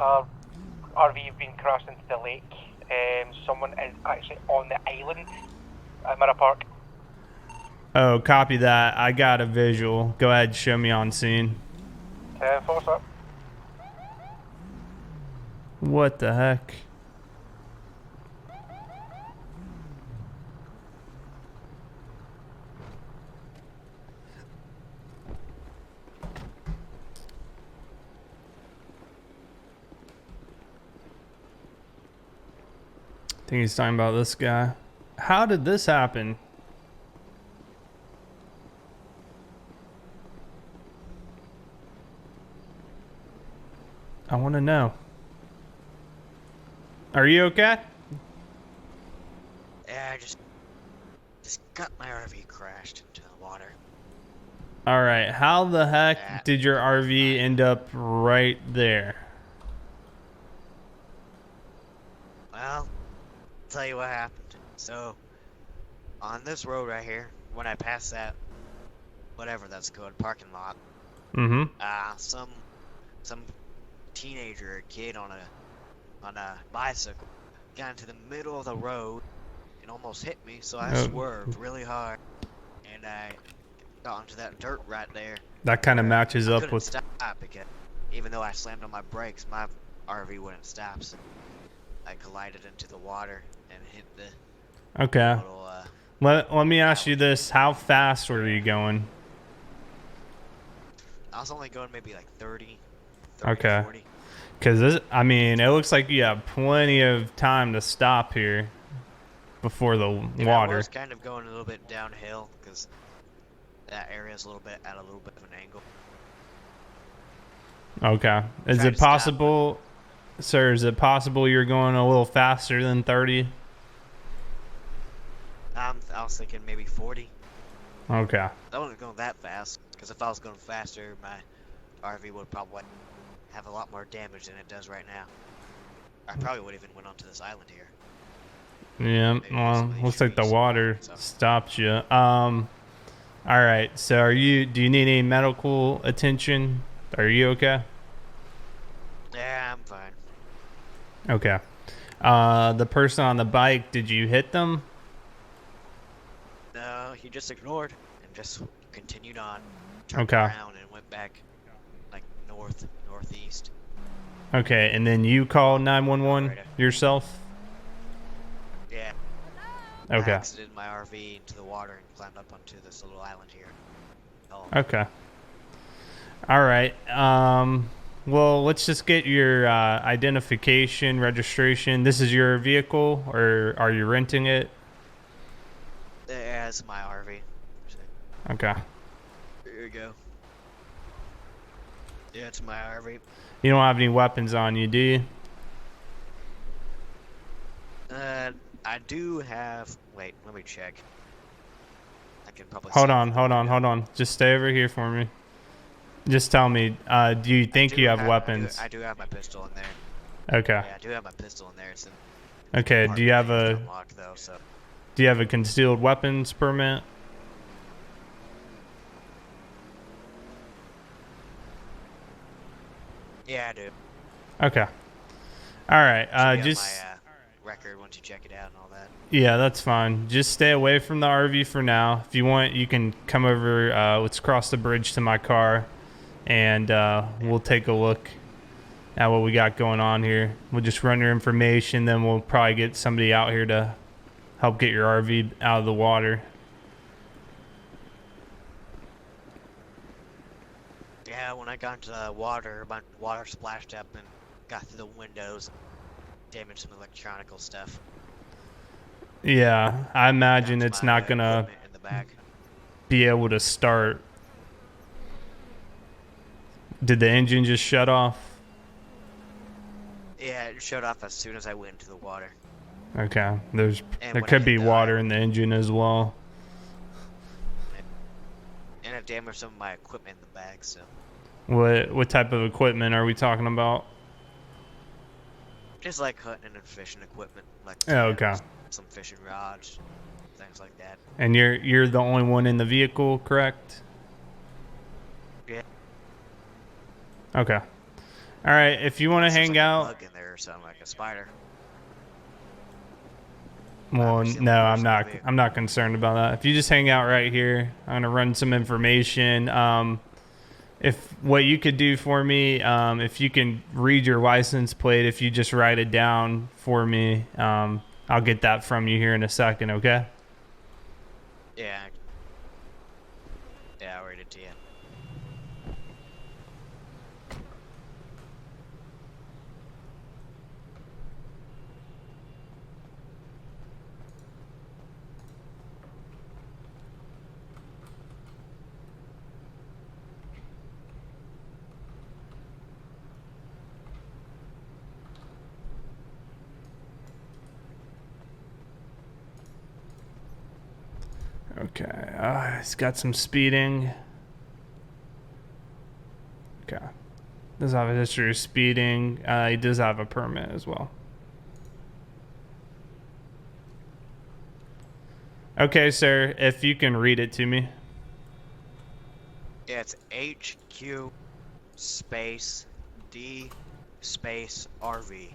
[SPEAKER 4] RV being crashed into the lake. Someone is actually on the island at Mirror Park.
[SPEAKER 1] Oh, copy that. I got a visual. Go ahead, show me on scene.
[SPEAKER 4] 10-4, sir.
[SPEAKER 1] What the heck? I think he's talking about this guy. How did this happen? I want to know. Are you okay?
[SPEAKER 5] Yeah, I just got my RV crashed into the water.
[SPEAKER 1] All right. How the heck did your RV end up right there?
[SPEAKER 5] Well, I'll tell you what happened. So, on this road right here, when I passed that, whatever that's called, parking lot, some teenager or kid on a bicycle got into the middle of the road and almost hit me, so I swerved really hard, and I got onto that dirt right there.
[SPEAKER 1] That kind of matches
[SPEAKER 5] I
[SPEAKER 1] up
[SPEAKER 5] couldn't
[SPEAKER 1] with.
[SPEAKER 5] stop because even though I slammed on my brakes, my RV wouldn't stop, so I collided into the water and hit the
[SPEAKER 1] Okay.
[SPEAKER 5] little,
[SPEAKER 1] Let me ask you this: how fast were you going?
[SPEAKER 5] I was only going maybe like 30
[SPEAKER 1] Okay.
[SPEAKER 5] 40.
[SPEAKER 1] Because this, I mean, it looks like you have plenty of time to stop here before the
[SPEAKER 5] Yeah,
[SPEAKER 1] water.
[SPEAKER 5] I was kind of going a little bit downhill because that area is a little bit at a little bit of an angle.
[SPEAKER 1] Okay. Is
[SPEAKER 5] Tried
[SPEAKER 1] it
[SPEAKER 5] to stop,
[SPEAKER 1] possible, sir? Is it possible you're going a little faster than 30?
[SPEAKER 5] I was thinking maybe 40.
[SPEAKER 1] Okay.
[SPEAKER 5] I wasn't going that fast because if I was going faster, my RV would probably have a lot more damage than it does right now. I probably would even went onto this island here.
[SPEAKER 1] Yeah.
[SPEAKER 5] Maybe
[SPEAKER 1] Well,
[SPEAKER 5] some of these
[SPEAKER 1] looks like the
[SPEAKER 5] trees.
[SPEAKER 1] water
[SPEAKER 5] So-
[SPEAKER 1] stopped you. All right. So, do you need any medical attention? Are you okay?
[SPEAKER 5] Yeah, I'm fine.
[SPEAKER 1] Okay. The person on the bike, did you hit them?
[SPEAKER 5] No, he just ignored and just continued on, turned
[SPEAKER 1] Okay.
[SPEAKER 5] around and went back like northeast.
[SPEAKER 1] Okay, and then you called 911
[SPEAKER 5] Alrighty.
[SPEAKER 1] yourself?
[SPEAKER 5] Yeah.
[SPEAKER 1] Okay.
[SPEAKER 5] I exited my RV into the water and climbed up onto this little island here. Oh,
[SPEAKER 1] Okay. All right. Well, let's just get your identification, registration. This is your vehicle, or are you renting it?
[SPEAKER 5] yeah, it's my RV.
[SPEAKER 1] Okay.
[SPEAKER 5] Here you go. Yeah, it's my RV.
[SPEAKER 1] You don't have any weapons on you, do you?
[SPEAKER 5] I do have. Wait, let me check. I can probably.
[SPEAKER 1] Hold
[SPEAKER 5] see
[SPEAKER 1] on,
[SPEAKER 5] if-
[SPEAKER 1] hold on. Just stay over here for me. Just tell me, do you think you have weapons?
[SPEAKER 5] I do have my pistol in there.
[SPEAKER 1] Okay.
[SPEAKER 5] Yeah, I do have my pistol in there. It's in.
[SPEAKER 1] Okay. Do you have
[SPEAKER 5] It's
[SPEAKER 1] a
[SPEAKER 5] unlocked though, so.
[SPEAKER 1] Do you have a concealed weapons permit?
[SPEAKER 5] Yeah, I do.
[SPEAKER 1] Okay. All right.
[SPEAKER 5] Should be on
[SPEAKER 1] Just
[SPEAKER 5] my record once you check it out and all that.
[SPEAKER 1] yeah, that's fine. Just stay away from the RV for now. If you want, you can come over. Let's cross the bridge to my car, and we'll take a look at what we got going on here. We'll just run your information, then we'll probably get somebody out here to help get your RV out of the water.
[SPEAKER 5] Yeah, when I got into the water, my water splashed up and got through the windows, damaged some electronical stuff.
[SPEAKER 1] Yeah, I imagine
[SPEAKER 5] That's
[SPEAKER 1] it's
[SPEAKER 5] my
[SPEAKER 1] not gonna
[SPEAKER 5] equipment in the back.
[SPEAKER 1] be able to start. Did the engine just shut off?
[SPEAKER 5] Yeah, it shut off as soon as I went into the water.
[SPEAKER 1] Okay,
[SPEAKER 5] And
[SPEAKER 1] there
[SPEAKER 5] when I
[SPEAKER 1] could
[SPEAKER 5] hit
[SPEAKER 1] be
[SPEAKER 5] the
[SPEAKER 1] water in
[SPEAKER 5] island,
[SPEAKER 1] the engine as well.
[SPEAKER 5] and it damaged some of my equipment in the back. So
[SPEAKER 1] What type of equipment are we talking about?
[SPEAKER 5] just like hunting and fishing equipment, like
[SPEAKER 1] Oh, okay.
[SPEAKER 5] some fishing rods, things like that.
[SPEAKER 1] And you're the only one in the vehicle, correct?
[SPEAKER 5] Yeah.
[SPEAKER 1] Okay. All right. If you want to
[SPEAKER 5] Unless there's,
[SPEAKER 1] hang
[SPEAKER 5] like, a
[SPEAKER 1] out,
[SPEAKER 5] bug in there or something, like a spider.
[SPEAKER 1] well,
[SPEAKER 5] I'm just the
[SPEAKER 1] no,
[SPEAKER 5] only
[SPEAKER 1] I'm
[SPEAKER 5] person in the
[SPEAKER 1] not.
[SPEAKER 5] vehicle.
[SPEAKER 1] I'm not concerned about that. If you just hang out right here, I'm gonna run some information. If what you could do for me, if you can read your license plate, if you just write it down for me, I'll get that from you here in a second. Okay.
[SPEAKER 5] Yeah. Yeah, I'll read it to you.
[SPEAKER 1] Okay. He's got some speeding. Okay. Does have a history of speeding. He does have a permit as well. Okay, sir. If you can read it to me.
[SPEAKER 5] Yeah, it's HQ space D space RV.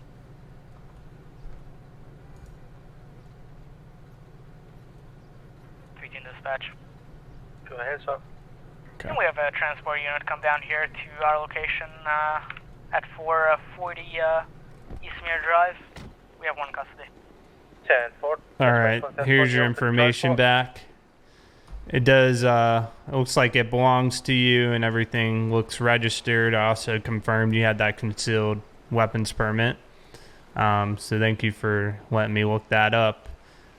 [SPEAKER 3] 310 dispatch.
[SPEAKER 4] Go ahead, sir.
[SPEAKER 1] Okay.
[SPEAKER 3] And we have a transport unit come down here to our location at 440 Eastmere Drive. We have one custody.
[SPEAKER 4] 10-4.
[SPEAKER 1] All right. Here's your information back. It does. It looks like it belongs to you, and everything looks registered. I also confirmed you had that concealed weapons permit. So thank you for letting me look that up.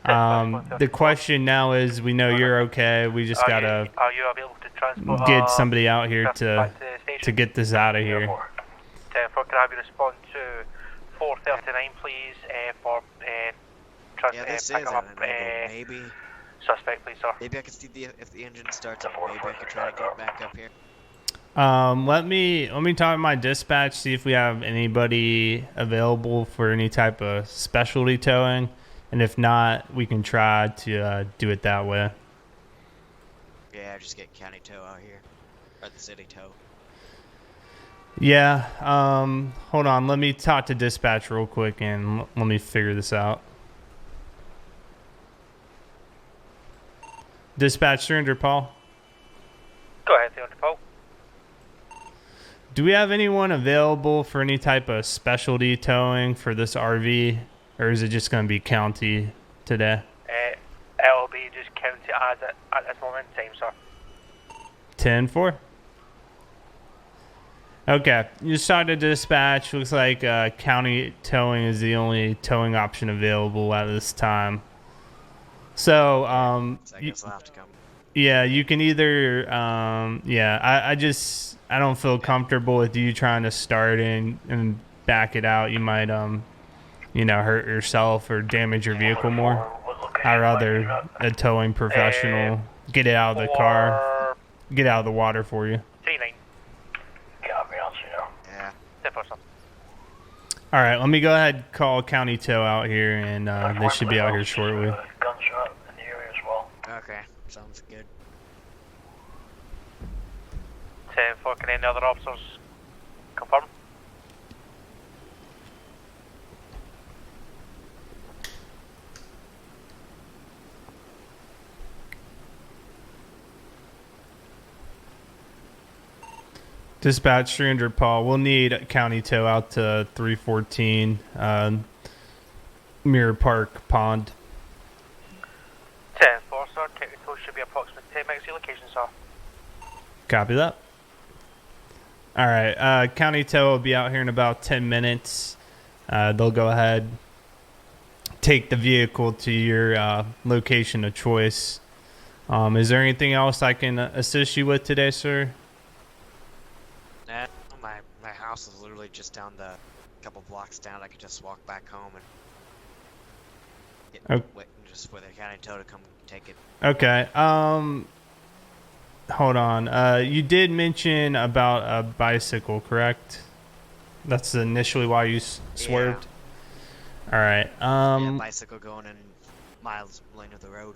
[SPEAKER 1] The question now is, we know you're okay. We just gotta
[SPEAKER 4] Are you available to transport?
[SPEAKER 1] get somebody out here
[SPEAKER 4] back
[SPEAKER 1] to
[SPEAKER 4] to the station?
[SPEAKER 1] get this out of here.
[SPEAKER 4] 10-4. Can I have you respond to 439, please, for
[SPEAKER 5] Yeah, this is
[SPEAKER 4] picking
[SPEAKER 5] an
[SPEAKER 4] up
[SPEAKER 5] maybe
[SPEAKER 4] suspect, please, sir.
[SPEAKER 5] maybe I can see if the engine starts up. Maybe I could try to get back up here.
[SPEAKER 1] Let me talk to my dispatch, see if we have anybody available for any type of specialty towing, and if not, we can try to do it that way.
[SPEAKER 5] Yeah, just get county tow out here, or the city tow.
[SPEAKER 1] Yeah. Hold on. Let me talk to dispatch real quick and let me figure this out. Dispatch 300, Paul.
[SPEAKER 4] Go ahead, 300, Paul.
[SPEAKER 1] Do we have anyone available for any type of specialty towing for this RV, or is it just going to be county today?
[SPEAKER 4] It'll be just county as it at this moment in time, sir.
[SPEAKER 1] 10-4. Okay, you started dispatch. Looks like county towing is the only towing option available at this time. So,
[SPEAKER 5] So I guess I'll have to come.
[SPEAKER 1] yeah, you can either, I don't feel comfortable with you trying to start and back it out. You might, hurt yourself or damage your vehicle more. I'd rather a towing professional get it out of the car, get out of the water for you.
[SPEAKER 4] 39.
[SPEAKER 6] Copy, I'll see you.
[SPEAKER 5] Yeah.
[SPEAKER 4] 10-4, sir.
[SPEAKER 1] All right, let me go ahead and call county tow out here, and they should be out here shortly.
[SPEAKER 6] Gunshot in the area as well.
[SPEAKER 5] Okay, sounds good.
[SPEAKER 4] 10-4. Can any other officers confirm?
[SPEAKER 1] Dispatch 300, Paul. We'll need county tow out to 314 Mirror Park Pond.
[SPEAKER 4] 10-4, sir. County tow should be approximately 10 minutes to your location, sir.
[SPEAKER 1] Copy that. All right, county tow will be out here in about 10 minutes. They'll go ahead, take the vehicle to your location of choice. Is there anything else I can assist you with today, sir?
[SPEAKER 5] Nah, my house is literally just down the couple blocks down. I could just walk back home and wait just for the county tow to come take it.
[SPEAKER 1] Okay. Hold on. You did mention about a bicycle, correct? That's initially why you swerved. Yeah. All right.
[SPEAKER 5] Yeah, bicycle going in miles lane of the road.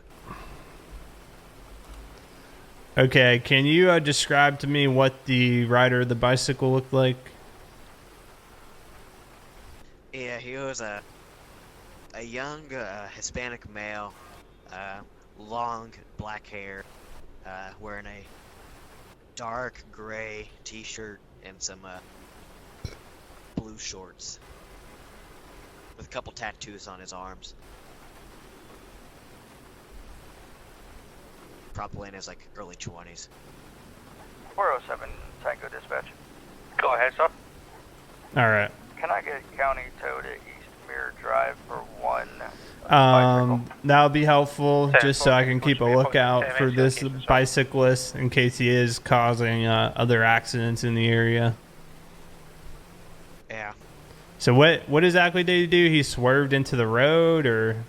[SPEAKER 1] Okay. Can you describe to me what the rider of the bicycle looked like?
[SPEAKER 5] Yeah, he was a young Hispanic male, long black hair, wearing a dark gray t-shirt and some blue shorts with a couple tattoos on his arms. Probably in his like early 20s.
[SPEAKER 3] 407 Tango Dispatch.
[SPEAKER 4] Go ahead, sir.
[SPEAKER 1] All right.
[SPEAKER 3] Can I get county tow to East Mirror Drive for one bicycle?
[SPEAKER 1] That would be helpful, just so I can keep a lookout for this bicyclist in case he is causing other accidents in the area.
[SPEAKER 5] Yeah.
[SPEAKER 1] So what exactly did he do? He swerved into the road, or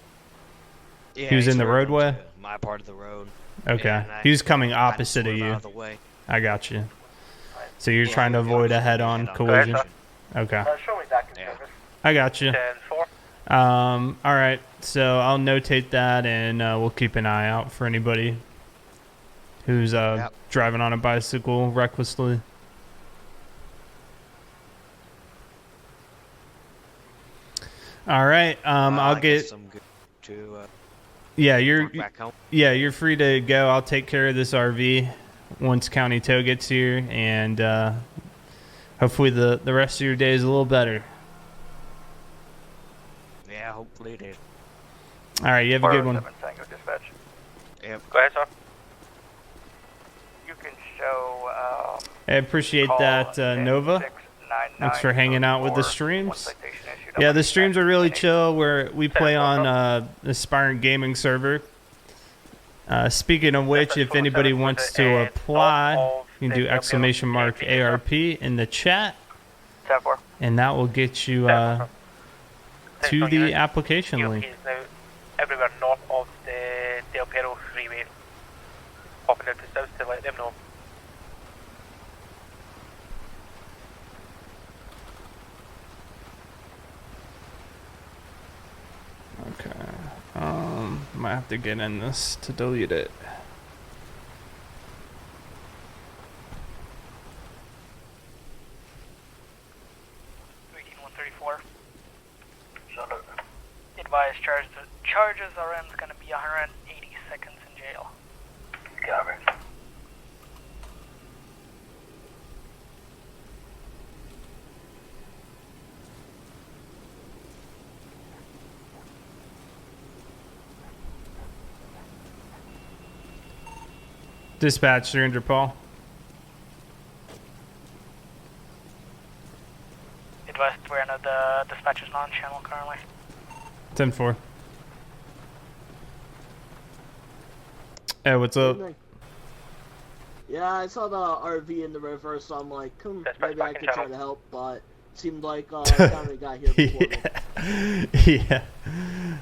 [SPEAKER 5] Yeah,
[SPEAKER 1] he was in the
[SPEAKER 5] swerved
[SPEAKER 1] roadway?
[SPEAKER 5] into my part of the road.
[SPEAKER 1] Okay. He was coming opposite of
[SPEAKER 5] Swerve
[SPEAKER 1] you.
[SPEAKER 5] out of the way.
[SPEAKER 1] I got you. So you're
[SPEAKER 5] Yeah,
[SPEAKER 1] trying to avoid a head-on collision? Okay.
[SPEAKER 4] Show me back in
[SPEAKER 5] Yeah.
[SPEAKER 4] service.
[SPEAKER 1] I got you.
[SPEAKER 4] 10-4.
[SPEAKER 1] All right. So I'll notate that, and we'll keep an eye out for anybody who's driving on a bicycle recklessly. All right. I'll get
[SPEAKER 5] some good to
[SPEAKER 1] you're free to go. I'll take care of this RV once County Tow gets here, and hopefully the rest of your day is a little better.
[SPEAKER 5] Yeah, hopefully it is.
[SPEAKER 1] All right, you have a good one.
[SPEAKER 3] 407 Tango Dispatch.
[SPEAKER 5] Yep.
[SPEAKER 4] Go ahead, sir.
[SPEAKER 3] You can show
[SPEAKER 1] I appreciate
[SPEAKER 3] call
[SPEAKER 1] that, Nova.
[SPEAKER 3] 699
[SPEAKER 1] Thanks for hanging out with the
[SPEAKER 3] for one
[SPEAKER 1] streams.
[SPEAKER 3] citation issued.
[SPEAKER 1] Yeah, the streams are really chill. We play on Aspirant Gaming server. Speaking of which, if anybody wants to apply, you can do !ARP in the chat,
[SPEAKER 3] 10-4.
[SPEAKER 1] and that will get you to the application
[SPEAKER 4] ARP
[SPEAKER 1] link.
[SPEAKER 4] is now everywhere north of the Del Perro freeway. Popping out to south to let them know.
[SPEAKER 1] Okay. Might have to get in this to delete it.
[SPEAKER 3] Advised charges are in going to be 180 seconds in jail.
[SPEAKER 6] Copy.
[SPEAKER 1] Dispatch, Surrender Paul.
[SPEAKER 3] Advised we're in the dispatcher's non-channel currently.
[SPEAKER 1] 10-4. Hey, what's up?
[SPEAKER 8] Yeah, I saw the RV in the river, so I'm like, maybe I could try to help, but seemed like county got here before me.
[SPEAKER 1] Yeah.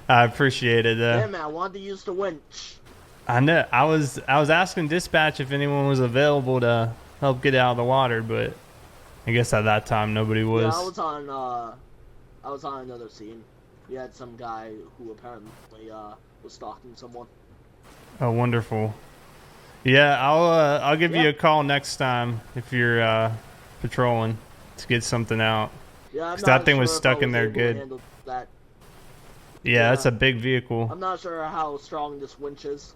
[SPEAKER 1] I appreciate it, though.
[SPEAKER 8] Yeah, man, I wanted to use the winch.
[SPEAKER 1] I know. I was asking dispatch if anyone was available to help get out of the water, but I guess at that time nobody was.
[SPEAKER 8] Yeah, I was on another scene. We had some guy who apparently was stalking someone.
[SPEAKER 1] Oh, wonderful. Yeah, I'll give you a call next time if you're patrolling to get something out.
[SPEAKER 8] Yeah,
[SPEAKER 1] 'cause that thing was stuck in there good. Yeah, that's a big vehicle.
[SPEAKER 8] I'm not sure how strong this winch is,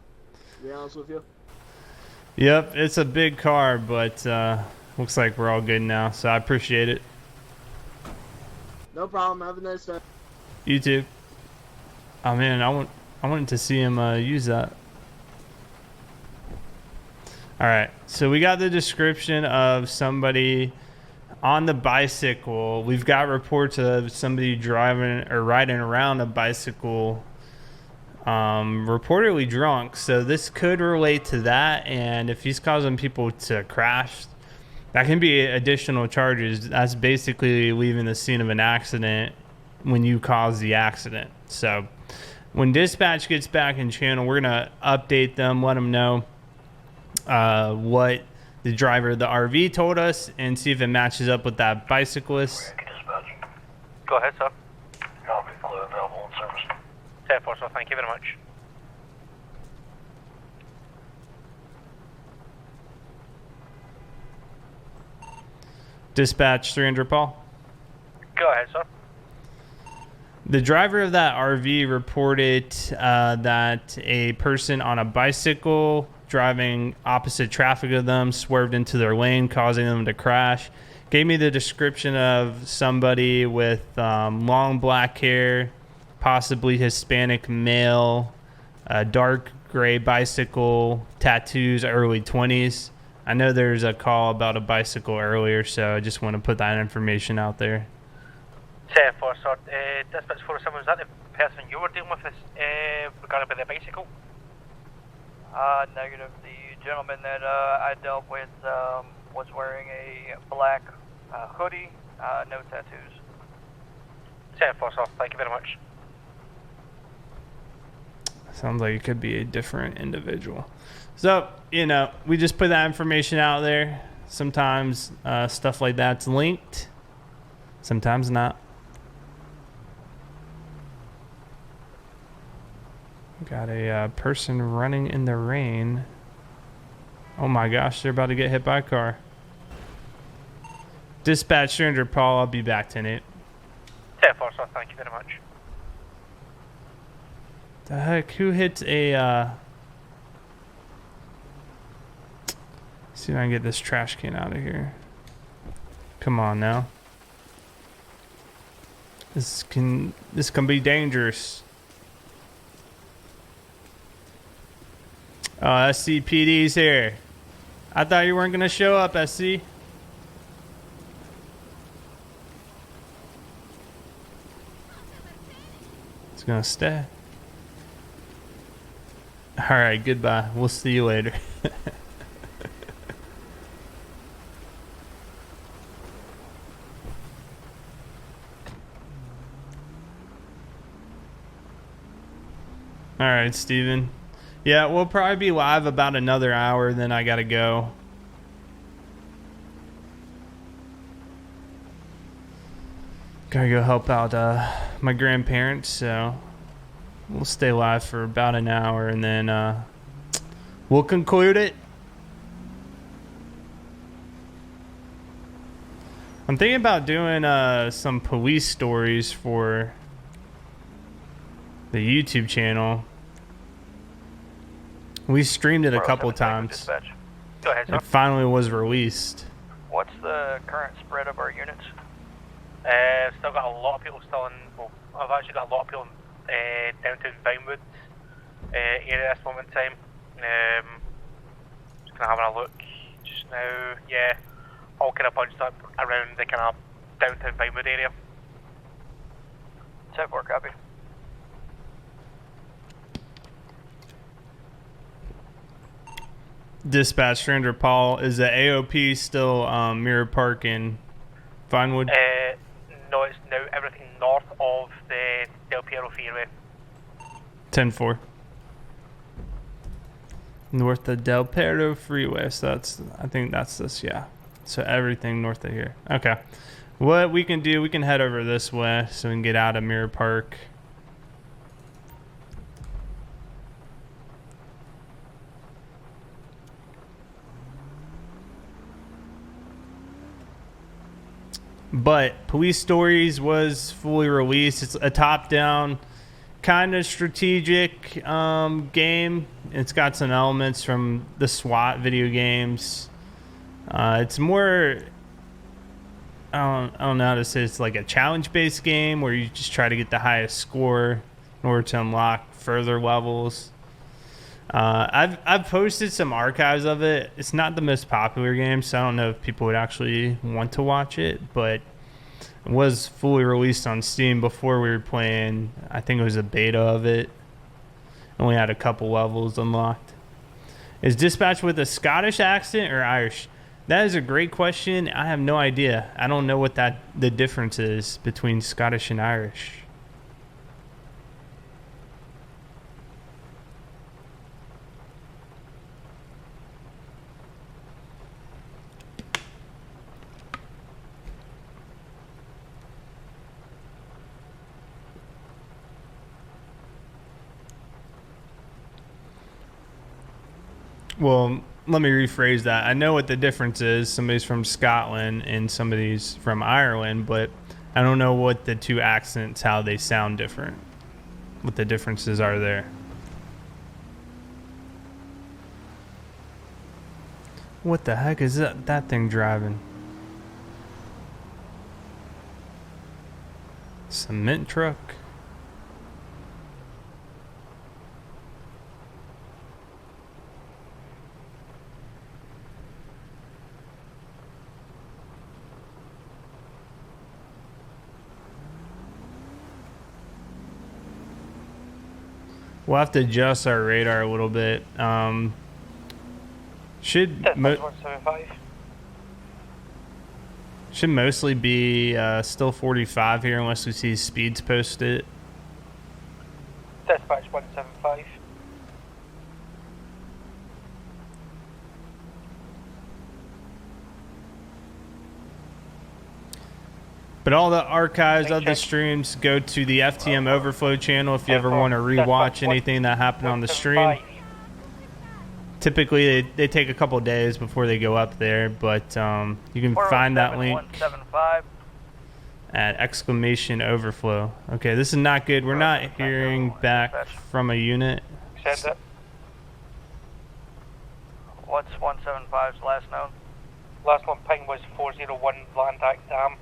[SPEAKER 8] to be honest with you.
[SPEAKER 1] Yep, it's a big car, but looks like we're all good now, so I appreciate it.
[SPEAKER 8] No problem. Have a nice day.
[SPEAKER 1] You too. Oh man, I wanted to see him use that. All right, so we got the description of somebody on the bicycle, we've got reports of somebody driving or riding around a bicycle, reportedly drunk. So this could relate to that. And if he's causing people to crash, that can be additional charges. That's basically leaving the scene of an accident when you cause the accident. So when dispatch gets back in channel, we're going to update them, let them know what the driver of the RV told us, and see if it matches up with that bicyclist.
[SPEAKER 4] Go ahead, sir.
[SPEAKER 6] Copy, clue available in service.
[SPEAKER 4] 10-4, sir. Thank you very much.
[SPEAKER 1] Dispatch 300, Paul.
[SPEAKER 4] Go ahead, sir.
[SPEAKER 1] The driver of that RV reported that a person on a bicycle driving opposite traffic of them swerved into their lane, causing them to crash. Gave me the description of somebody with long black hair, possibly Hispanic male, dark gray bicycle, tattoos, early 20s. I know there's a call about a bicycle earlier, so I just want to put that information out there.
[SPEAKER 4] 10-4, sir. Dispatch 407, was that the person you were dealing with this, regarding the bicycle?
[SPEAKER 3] Negative. The gentleman that I dealt with was wearing a black hoodie, no tattoos.
[SPEAKER 4] 10-4, sir. Thank you very much.
[SPEAKER 1] Sounds like it could be a different individual. So, you know, we just put that information out there. Sometimes stuff like that's linked, sometimes not. Got a person running in the rain. Oh my gosh, they're about to get hit by a car. Dispatch 300, Paul. I'll be back 10-8.
[SPEAKER 4] 10-4, sir. Thank you very much.
[SPEAKER 1] The heck? Who hit a... See if I can get this trash can out of here. Come on now. This can be dangerous. Oh, SCPD's here. I thought you weren't going to show up, SC. It's going to stay. Alright, goodbye. We'll see you later. Alright, Steven. Yeah, we'll probably be live about another hour, then I gotta go. Gotta go help out my grandparents, so we'll stay live for about an hour, and then we'll conclude it. I'm thinking about doing some police stories for the YouTube channel. We streamed it a couple times.
[SPEAKER 4] Go ahead, sir.
[SPEAKER 1] It finally was released.
[SPEAKER 3] What's the current spread of our units?
[SPEAKER 4] Still got a lot of people still in. Well, I've actually got a lot of people in downtown Vinewood area at this moment in time. Just kind of having a look just now. Yeah, all kind of bunched up around the kind of downtown Vinewood area.
[SPEAKER 3] 10-4, copy.
[SPEAKER 1] Dispatch 300, Paul. Is the AOP still Mirror Park in Vinewood?
[SPEAKER 4] No, it's now everything north of the Del Piero Freeway.
[SPEAKER 1] 10-4. North of Del Piero Freeway. So that's, I think that's this, yeah. So everything north of here. Okay. What we can do, we can head over this way so we can get out of Mirror Park. But Police Stories was fully released. It's a top-down kind of strategic game. It's got some elements from the SWAT video games. It's more, I don't know how to say, it's like a challenge-based game where you just try to get the highest score in order to unlock further levels. I've posted some archives of it. It's not the most popular game, so I don't know if people would actually want to watch it, but it was fully released on Steam before we were playing. I think it was a beta of it. Only had a couple levels unlocked. Is Dispatch with a Scottish accent or Irish? That is a great question. I have no idea. I don't know what the difference is between Scottish and Irish. Well, let me rephrase that. I know what the difference is. Somebody's from Scotland and somebody's from Ireland, but I don't know what the two accents, how they sound different. What the differences are there. What the heck is that thing driving? Cement truck? We'll have to adjust our radar a little bit. Should mostly be still 45 here unless we see speeds posted.
[SPEAKER 4] Dispatch 175.
[SPEAKER 1] But all the archives of the streams go to the FTM Overflow channel if you ever want to rewatch anything that happened on the stream. Typically, they take a couple days before they go up there, but you can find that link at exclamation overflow. Okay, this is not good. We're not hearing back from a unit.
[SPEAKER 3] Send it. What's 175's last known?
[SPEAKER 4] Last one ping was 401 Landac Dam.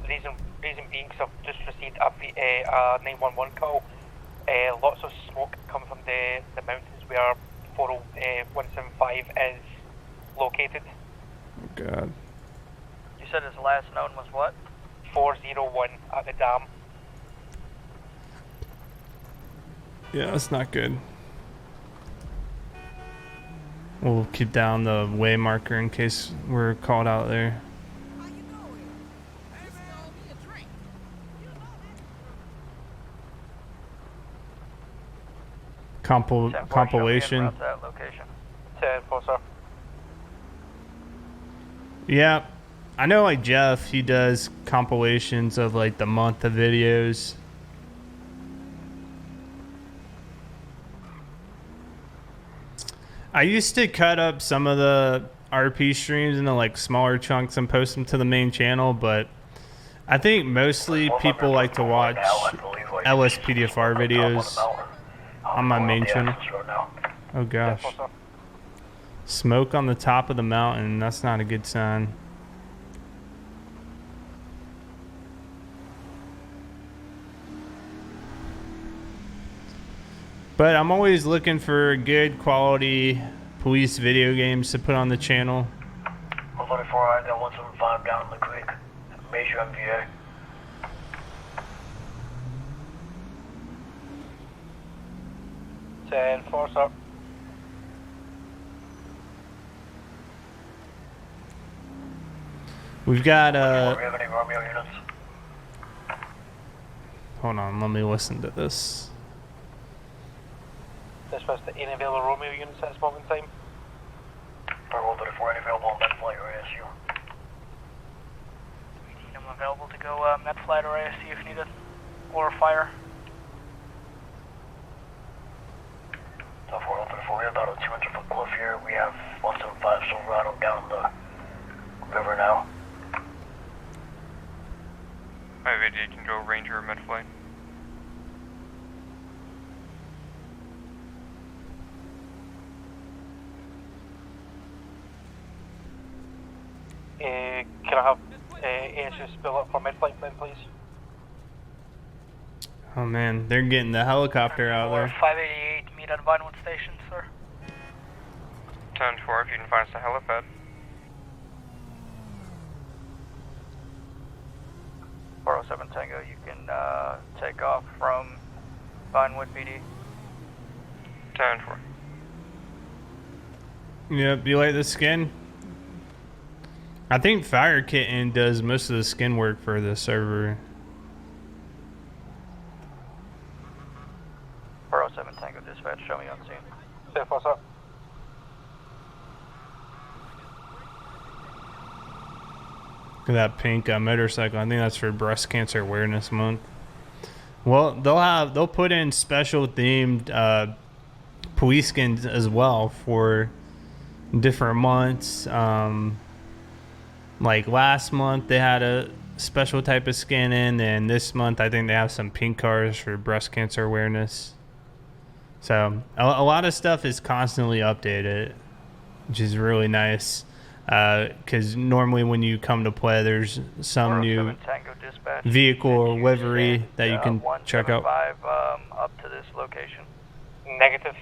[SPEAKER 4] Reason being, because I've just received a 911 call. Lots of smoke coming from the mountains where 175 is located.
[SPEAKER 1] Oh God.
[SPEAKER 3] You said his last known was what?
[SPEAKER 4] 401 at the dam.
[SPEAKER 1] Yeah, that's not good. We'll keep down the way marker in case we're called out there. Compilation. Yeah, I know like Jeff, he does compilations of like the month of videos. I used to cut up some of the RP streams into like smaller chunks and post them to the main channel, but I think mostly people like to watch LSPDFR videos on my main channel. Oh gosh. Smoke on the top of the mountain, that's not a good sign. But I'm always looking for good quality police video games to put on the channel.
[SPEAKER 6] 124, I got 175 down in the creek. Major MVA.
[SPEAKER 4] Enforcer.
[SPEAKER 1] We've got
[SPEAKER 6] Do we have any Romeo units?
[SPEAKER 1] hold on, let me listen to this.
[SPEAKER 4] This was the any available Romeo units at this moment in time.
[SPEAKER 6] Roll 34, any available on med flight or ASU?
[SPEAKER 3] I'm available to go med flight or ASC if needed, or fire.
[SPEAKER 6] So 434, we have about a 200-foot cliff here. We have 175 Silverado down the river now.
[SPEAKER 9] Hi, VD, control Ranger med flight.
[SPEAKER 4] Can I have ASU spill up for mid-flight then, please?
[SPEAKER 1] Oh man, they're getting the helicopter out there.
[SPEAKER 3] 588, meet at Vinewood Station, sir.
[SPEAKER 9] 10-4, if you can find us a helipad.
[SPEAKER 3] 407 Tango, you can take off from Vinewood PD.
[SPEAKER 9] 10-4.
[SPEAKER 1] Yep, you like the skin? I think Fire Kitten does most of the skin work for the server.
[SPEAKER 3] 407 Tango dispatch, show me on scene.
[SPEAKER 4] Steph, what's up?
[SPEAKER 1] Look at that pink motorcycle. I think that's for Breast Cancer Awareness Month. Well, they'll put in special themed police skins as well for different months. Like last month they had a special type of skin in, and this month I think they have some pink cars for breast cancer awareness. So a lot of stuff is constantly updated, which is really nice. Because normally when you come to play, there's some new vehicle or livery that you can check out.
[SPEAKER 3] Up to this location.
[SPEAKER 4] Negative.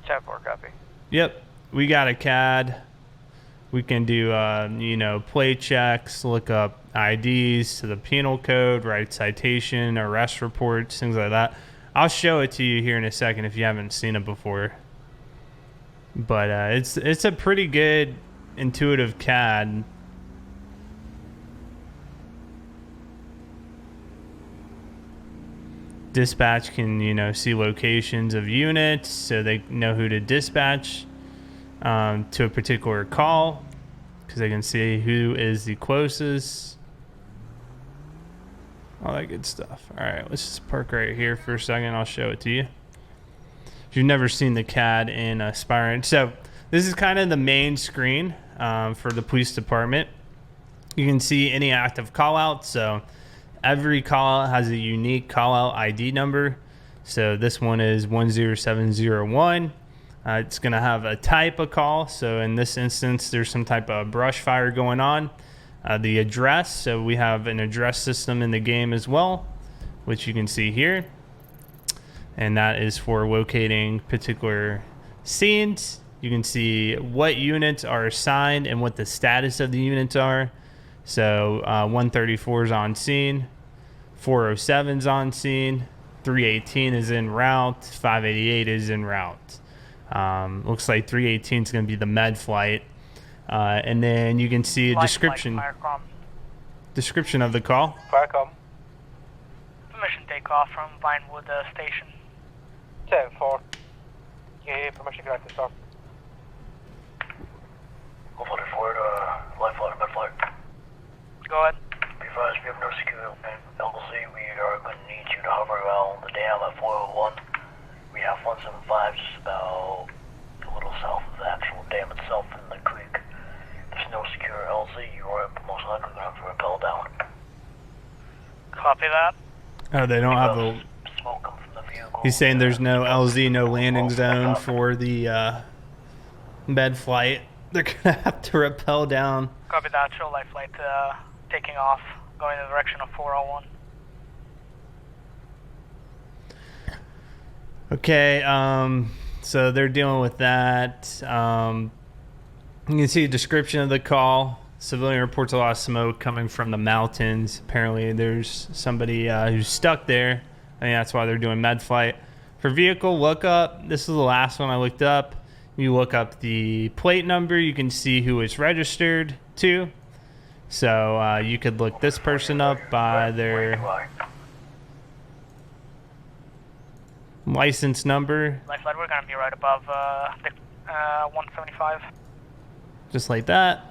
[SPEAKER 3] 10-4, copy.
[SPEAKER 1] Yep, we got a CAD. We can do, play checks, look up IDs to the penal code, write citation, arrest reports, things like that. I'll show it to you here in a second if you haven't seen it before. But it's a pretty good intuitive CAD. Dispatch can, see locations of units so they know who to dispatch to a particular call, because they can see who is the closest. All that good stuff. All right, let's just park right here for a second. I'll show it to you. If you've never seen the CAD in Aspirant. So this is kind of the main screen for the police department. You can see any active call out. So every call out has a unique call out ID number. So this one is 10701. It's going to have a type of call. So in this instance, there's some type of brush fire going on. The address. So we have an address system in the game as well, which you can see here. And that is for locating particular scenes. You can see what units are assigned and what the status of the units are. So 134 is on scene, 407 is on scene, 318 is en route, 588 is en route. Looks like 318 is going to be the med flight. And then you can see a description of the call.
[SPEAKER 4] Firecom.
[SPEAKER 10] Permission takeoff from Vinewood Station.
[SPEAKER 4] 10-4. Yeah, permission granted, sir.
[SPEAKER 6] Go for the forward, light flight, mid flight.
[SPEAKER 10] Go ahead.
[SPEAKER 6] Be advised, we have no security LLC. We are going to need you to hover around the dam at 401. We have 175 just about a little south of the actual dam itself in the creek. There's no secure LZ. You are most likely going to have to rappel down.
[SPEAKER 10] Copy that.
[SPEAKER 1] Oh, they don't have a...
[SPEAKER 6] Smoke coming from the vehicle.
[SPEAKER 1] He's saying there's no LZ, no landing zone for the med flight. They're going to have to rappel down.
[SPEAKER 10] Copy that. Show light flight taking off, going in the direction of 401.
[SPEAKER 1] Okay, so they're dealing with that. You can see a description of the call. Civilian reports a lot of smoke coming from the mountains. Apparently there's somebody who's stuck there. I think that's why they're doing med flight. For vehicle lookup, this is the last one I looked up. You look up the plate number, you can see who it's registered to. So you could look this person up by their license number.
[SPEAKER 10] Light flight, we're going to be right above the 175.
[SPEAKER 1] Just like that.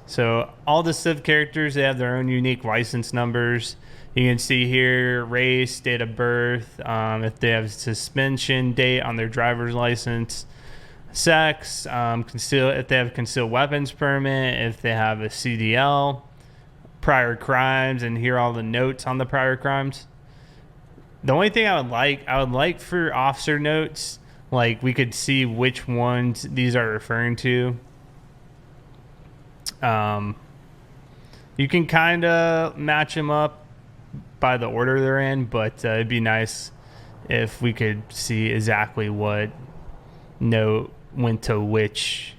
[SPEAKER 1] So all the civ characters, they have their own unique license numbers. You can see here race, date of birth, if they have suspension date on their driver's license, sex, if they have concealed weapons permit, if they have a CDL, prior crimes, and here are all the notes on the prior crimes. The only thing I would like for officer notes, like we could see which ones these are referring to. You can kind of match them up by the order they're in, but it'd be nice if we could see exactly what note went to which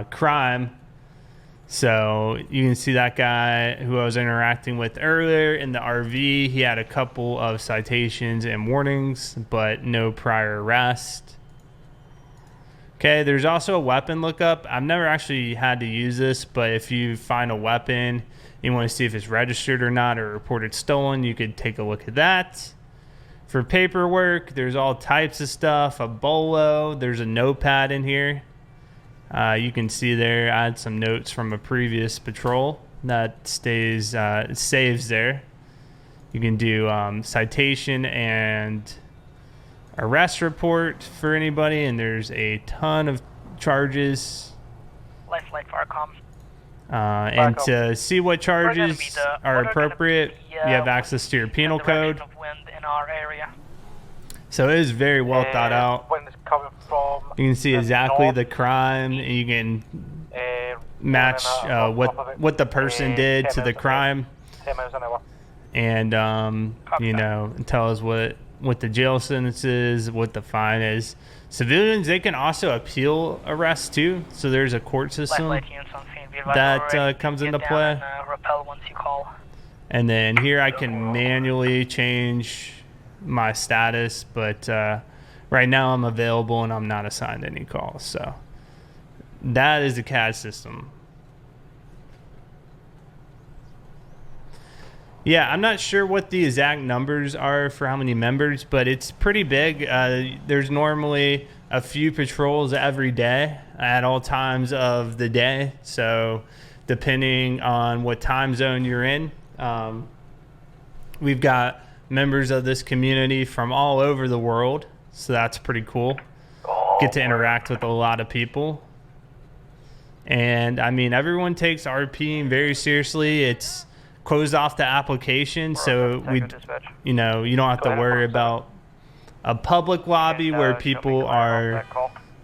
[SPEAKER 1] crime. So you can see that guy who I was interacting with earlier in the RV. He had a couple of citations and warnings, but no prior arrest. Okay, there's also a weapon lookup. I've never actually had to use this, but if you find a weapon, you want to see if it's registered or not or reported stolen, you could take a look at that. For paperwork, there's all types of stuff. A bolo, there's a notepad in here. You can see there, I had some notes from a previous patrol that saves there. You can do citation and arrest report for anybody, and there's a ton of charges.
[SPEAKER 10] Life flight for our comms.
[SPEAKER 1] And to see what charges are appropriate, you have access to your penal code.
[SPEAKER 10] Of wind in our area.
[SPEAKER 1] So it is very well thought out.
[SPEAKER 4] Wind is coming from
[SPEAKER 1] You can see exactly the crime, and you can match what the person did to the crime,
[SPEAKER 4] 10 miles an hour.
[SPEAKER 1] and you know, tell us what the jail sentence is, what the fine is. Civilians, they can also appeal arrests too, so there's a court system that comes into play.
[SPEAKER 10] Repel once you call.
[SPEAKER 1] And then here I can manually change my status, but right now I'm available and I'm not assigned any calls. So that is the CAD system. Yeah, I'm not sure what the exact numbers are for how many members, but it's pretty big. There's normally a few patrols every day at all times of the day. So depending on what time zone you're in, we've got members of this community from all over the world. So that's pretty cool. Get to interact with a lot of people. And I mean, everyone takes RPing very seriously. It's closed off the application, so you know, you don't have to worry about a public lobby where people are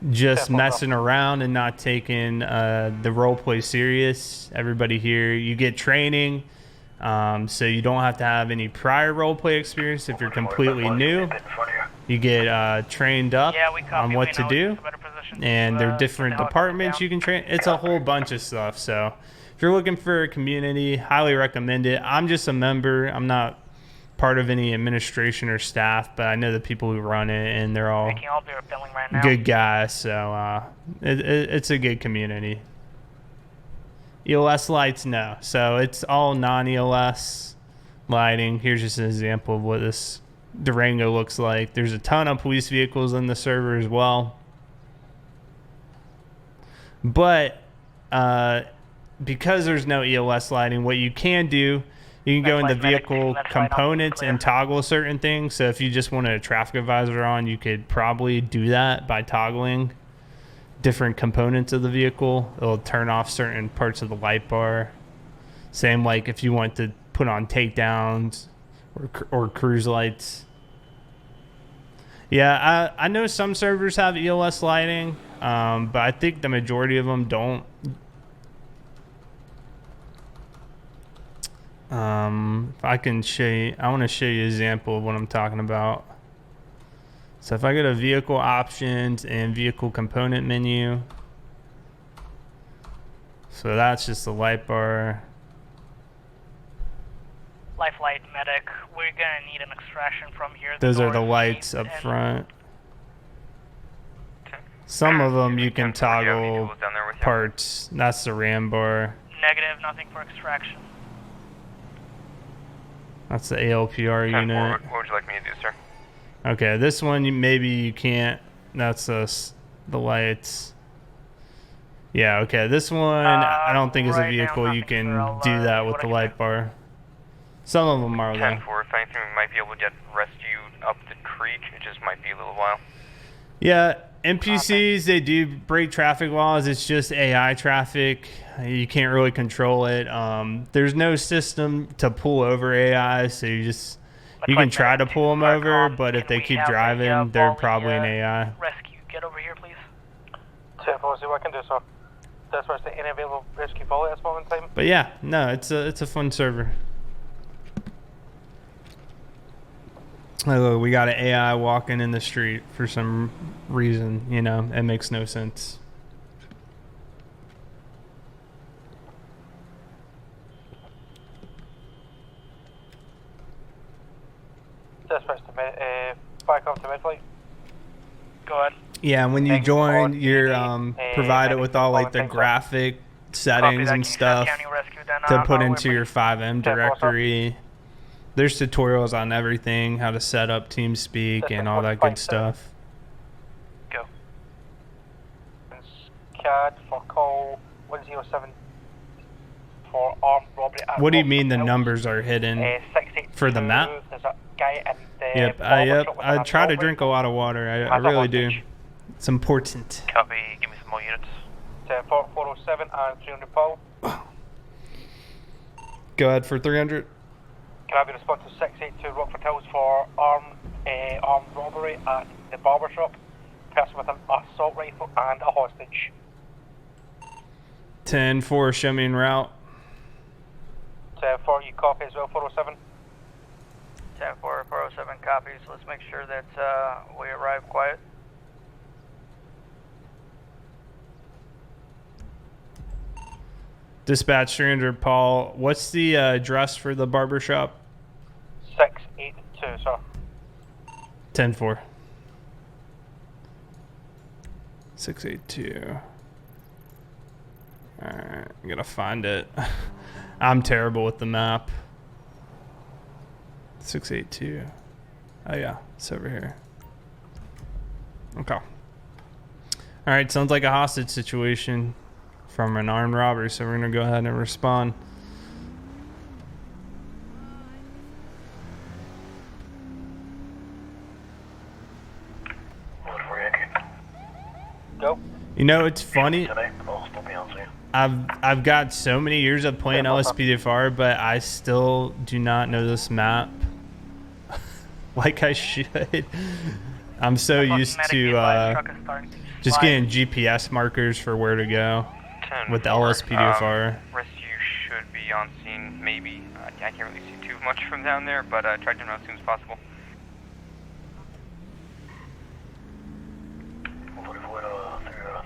[SPEAKER 1] just messing around and not taking the role play serious. Everybody here, you get training, so you don't have to have any prior role play experience. If you're completely new, you get trained up on what to do, and there are different departments you can train. It's a whole bunch of stuff. So if you're looking for a community, highly recommend it. I'm just a member. I'm not part of any administration or staff, but I know the people who run it, and they're all good guys. So it's a good community. ELS lights, no. So it's all non-ELS lighting. Here's just an example of what this Durango looks like. There's a ton of police vehicles in the server as well. But because there's no ELS lighting, what you can do, you can go into vehicle components and toggle certain things. So if you just wanted a traffic advisor on, you could probably do that by toggling different components of the vehicle. It'll turn off certain parts of the light bar. Same like if you want to put on takedowns or cruise lights. Yeah, I know some servers have ELS lighting, but I think the majority of them don't. If I can show you, I want to show you an example of what I'm talking about. So if I go to vehicle options and vehicle component menu, so that's just the light bar.
[SPEAKER 10] Life light medic, we're gonna need an extraction from here.
[SPEAKER 1] Those are the lights up front. Some of them you can toggle parts. That's the RAM bar.
[SPEAKER 10] Negative, nothing for extraction.
[SPEAKER 1] That's the ALPR unit.
[SPEAKER 9] What would you like me to do, sir?
[SPEAKER 1] Okay, this one maybe you can't. That's the lights. Yeah, okay. This one I don't think is a vehicle you can do that with the light bar. Some of them are though.
[SPEAKER 9] 10-4, if anything, we might be able to get rescued up the creek. It just might be a little while.
[SPEAKER 1] Yeah, NPCs, they do break traffic laws. It's just AI traffic. You can't really control it. There's no system to pull over AI, so you can try to pull them over, but if they keep driving, they're probably an AI.
[SPEAKER 10] Rescue, get over here, please.
[SPEAKER 4] 10-4, see what I can do, sir. That's why it's the unavailable rescue volley at this moment in time.
[SPEAKER 1] But yeah, no, it's a fun server. Oh, we got an AI walking in the street for some reason. You know, it makes no sense.
[SPEAKER 4] Dispatch to back up to mid-flight.
[SPEAKER 10] Go ahead.
[SPEAKER 1] Yeah, when you
[SPEAKER 4] Thanks
[SPEAKER 1] join,
[SPEAKER 4] for
[SPEAKER 1] you're
[SPEAKER 4] the,
[SPEAKER 1] provided with all like the
[SPEAKER 4] thanks, sir.
[SPEAKER 1] graphic
[SPEAKER 10] Copy
[SPEAKER 1] settings
[SPEAKER 10] that.
[SPEAKER 1] and
[SPEAKER 10] Kingston
[SPEAKER 1] stuff
[SPEAKER 10] County Rescue, then,
[SPEAKER 1] to put
[SPEAKER 10] follow
[SPEAKER 1] into
[SPEAKER 10] it,
[SPEAKER 1] your
[SPEAKER 10] please.
[SPEAKER 1] 5M directory. There's tutorials on everything, how to set up TeamSpeak and all that good stuff.
[SPEAKER 10] Go.
[SPEAKER 4] CAD for call 107 for armed robbery. At
[SPEAKER 1] What do you
[SPEAKER 4] Rockford
[SPEAKER 1] mean the
[SPEAKER 4] Hills.
[SPEAKER 1] numbers are hidden
[SPEAKER 4] 682,
[SPEAKER 1] for the map?
[SPEAKER 4] There's a guy in the
[SPEAKER 1] Yep,
[SPEAKER 4] barber
[SPEAKER 1] yep.
[SPEAKER 4] shop with
[SPEAKER 1] I
[SPEAKER 4] an
[SPEAKER 1] try to
[SPEAKER 4] assault
[SPEAKER 1] drink a
[SPEAKER 4] rifle.
[SPEAKER 1] lot of water. I
[SPEAKER 4] As a
[SPEAKER 1] really do.
[SPEAKER 4] hostage.
[SPEAKER 1] It's important.
[SPEAKER 9] Copy, give me some more units.
[SPEAKER 4] 407 and 300 Paul.
[SPEAKER 1] Go ahead for 300.
[SPEAKER 4] Can I have a response to 682 Rockford Hills for armed robbery at the barber shop? Person with an assault rifle and a hostage.
[SPEAKER 1] 10-4, show me en route.
[SPEAKER 4] 4, you copy as well, 407.
[SPEAKER 2] 10-4, 407 copies. Let's make sure that we arrive quiet.
[SPEAKER 1] Dispatch 300, Paul. What's the address for the barber shop?
[SPEAKER 4] 682, sir.
[SPEAKER 1] 10-4. 682. Alright, I'm gonna find it. I'm terrible with the map. 682. Oh yeah, it's over here. Okay. Alright, sounds like a hostage situation from an armed robbery, so we're gonna go ahead and respond.
[SPEAKER 4] Go.
[SPEAKER 1] You know, it's funny.
[SPEAKER 6] Today, I'll still be on scene.
[SPEAKER 1] I've got so many years of playing LSPDFR, but I still do not know this map like I should. I'm so used to just getting GPS markers for where to go with the LSPDFR.
[SPEAKER 9] Rescue should be on scene, maybe. I can't really see too much from down there, but try to run as soon as possible.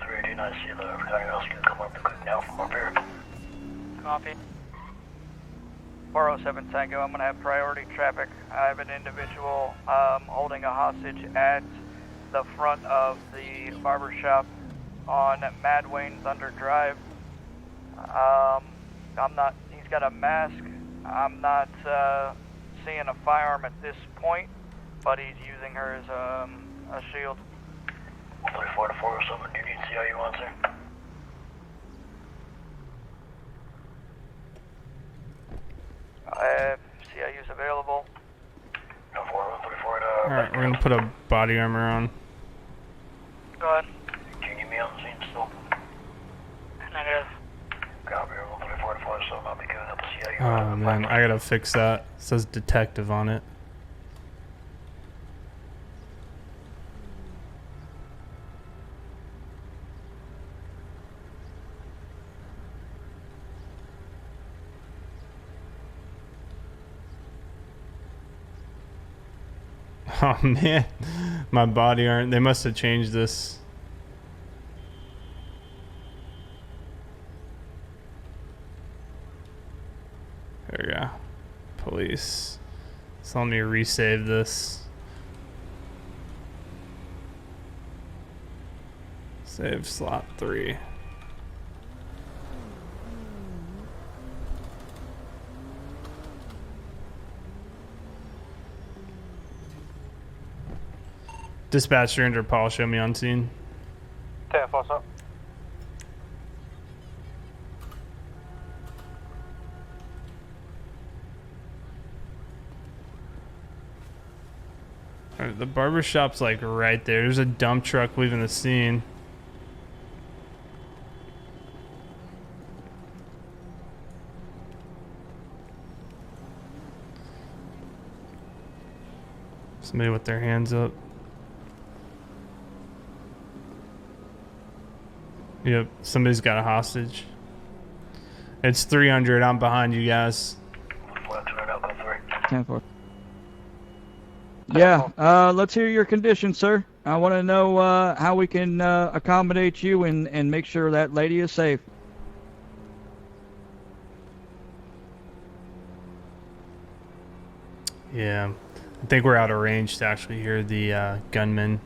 [SPEAKER 6] 318, I see the county rescue come up quick now from up here.
[SPEAKER 2] Copy. 407 Tango, I'm going to have priority traffic. I have an individual holding a hostage at the front of the barber shop on Madwayne Thunder Drive. He's got a mask. I'm not seeing a firearm at this point, but he's using her as a shield.
[SPEAKER 6] 34 to 407, do you need CIU on, sir?
[SPEAKER 2] CIU's available.
[SPEAKER 6] No, 34 to...
[SPEAKER 1] Alright, we're gonna put a body armor on.
[SPEAKER 10] Go ahead.
[SPEAKER 6] Do you need me on the scene still?
[SPEAKER 10] Negative.
[SPEAKER 6] Copy, 34 to 407, I'll be giving up the CIU.
[SPEAKER 1] Oh man, I gotta fix that. It says detective on it. Oh man, my body armor. They must have changed this. There we go. Police. So let me resave this. Save slot 3. Dispatch 300, Paul, show me on scene.
[SPEAKER 4] 10-4, sir.
[SPEAKER 1] Alright, the barber shop's like right there. There's a dump truck leaving the scene. Somebody with their hands up. Yep, somebody's got a hostage. It's 300. I'm behind you guys.
[SPEAKER 2] 10-4. Yeah, let's hear your condition, sir. I want to know how we can accommodate you and make sure that lady is safe.
[SPEAKER 1] Yeah, I think we're out of range to actually hear the gunman.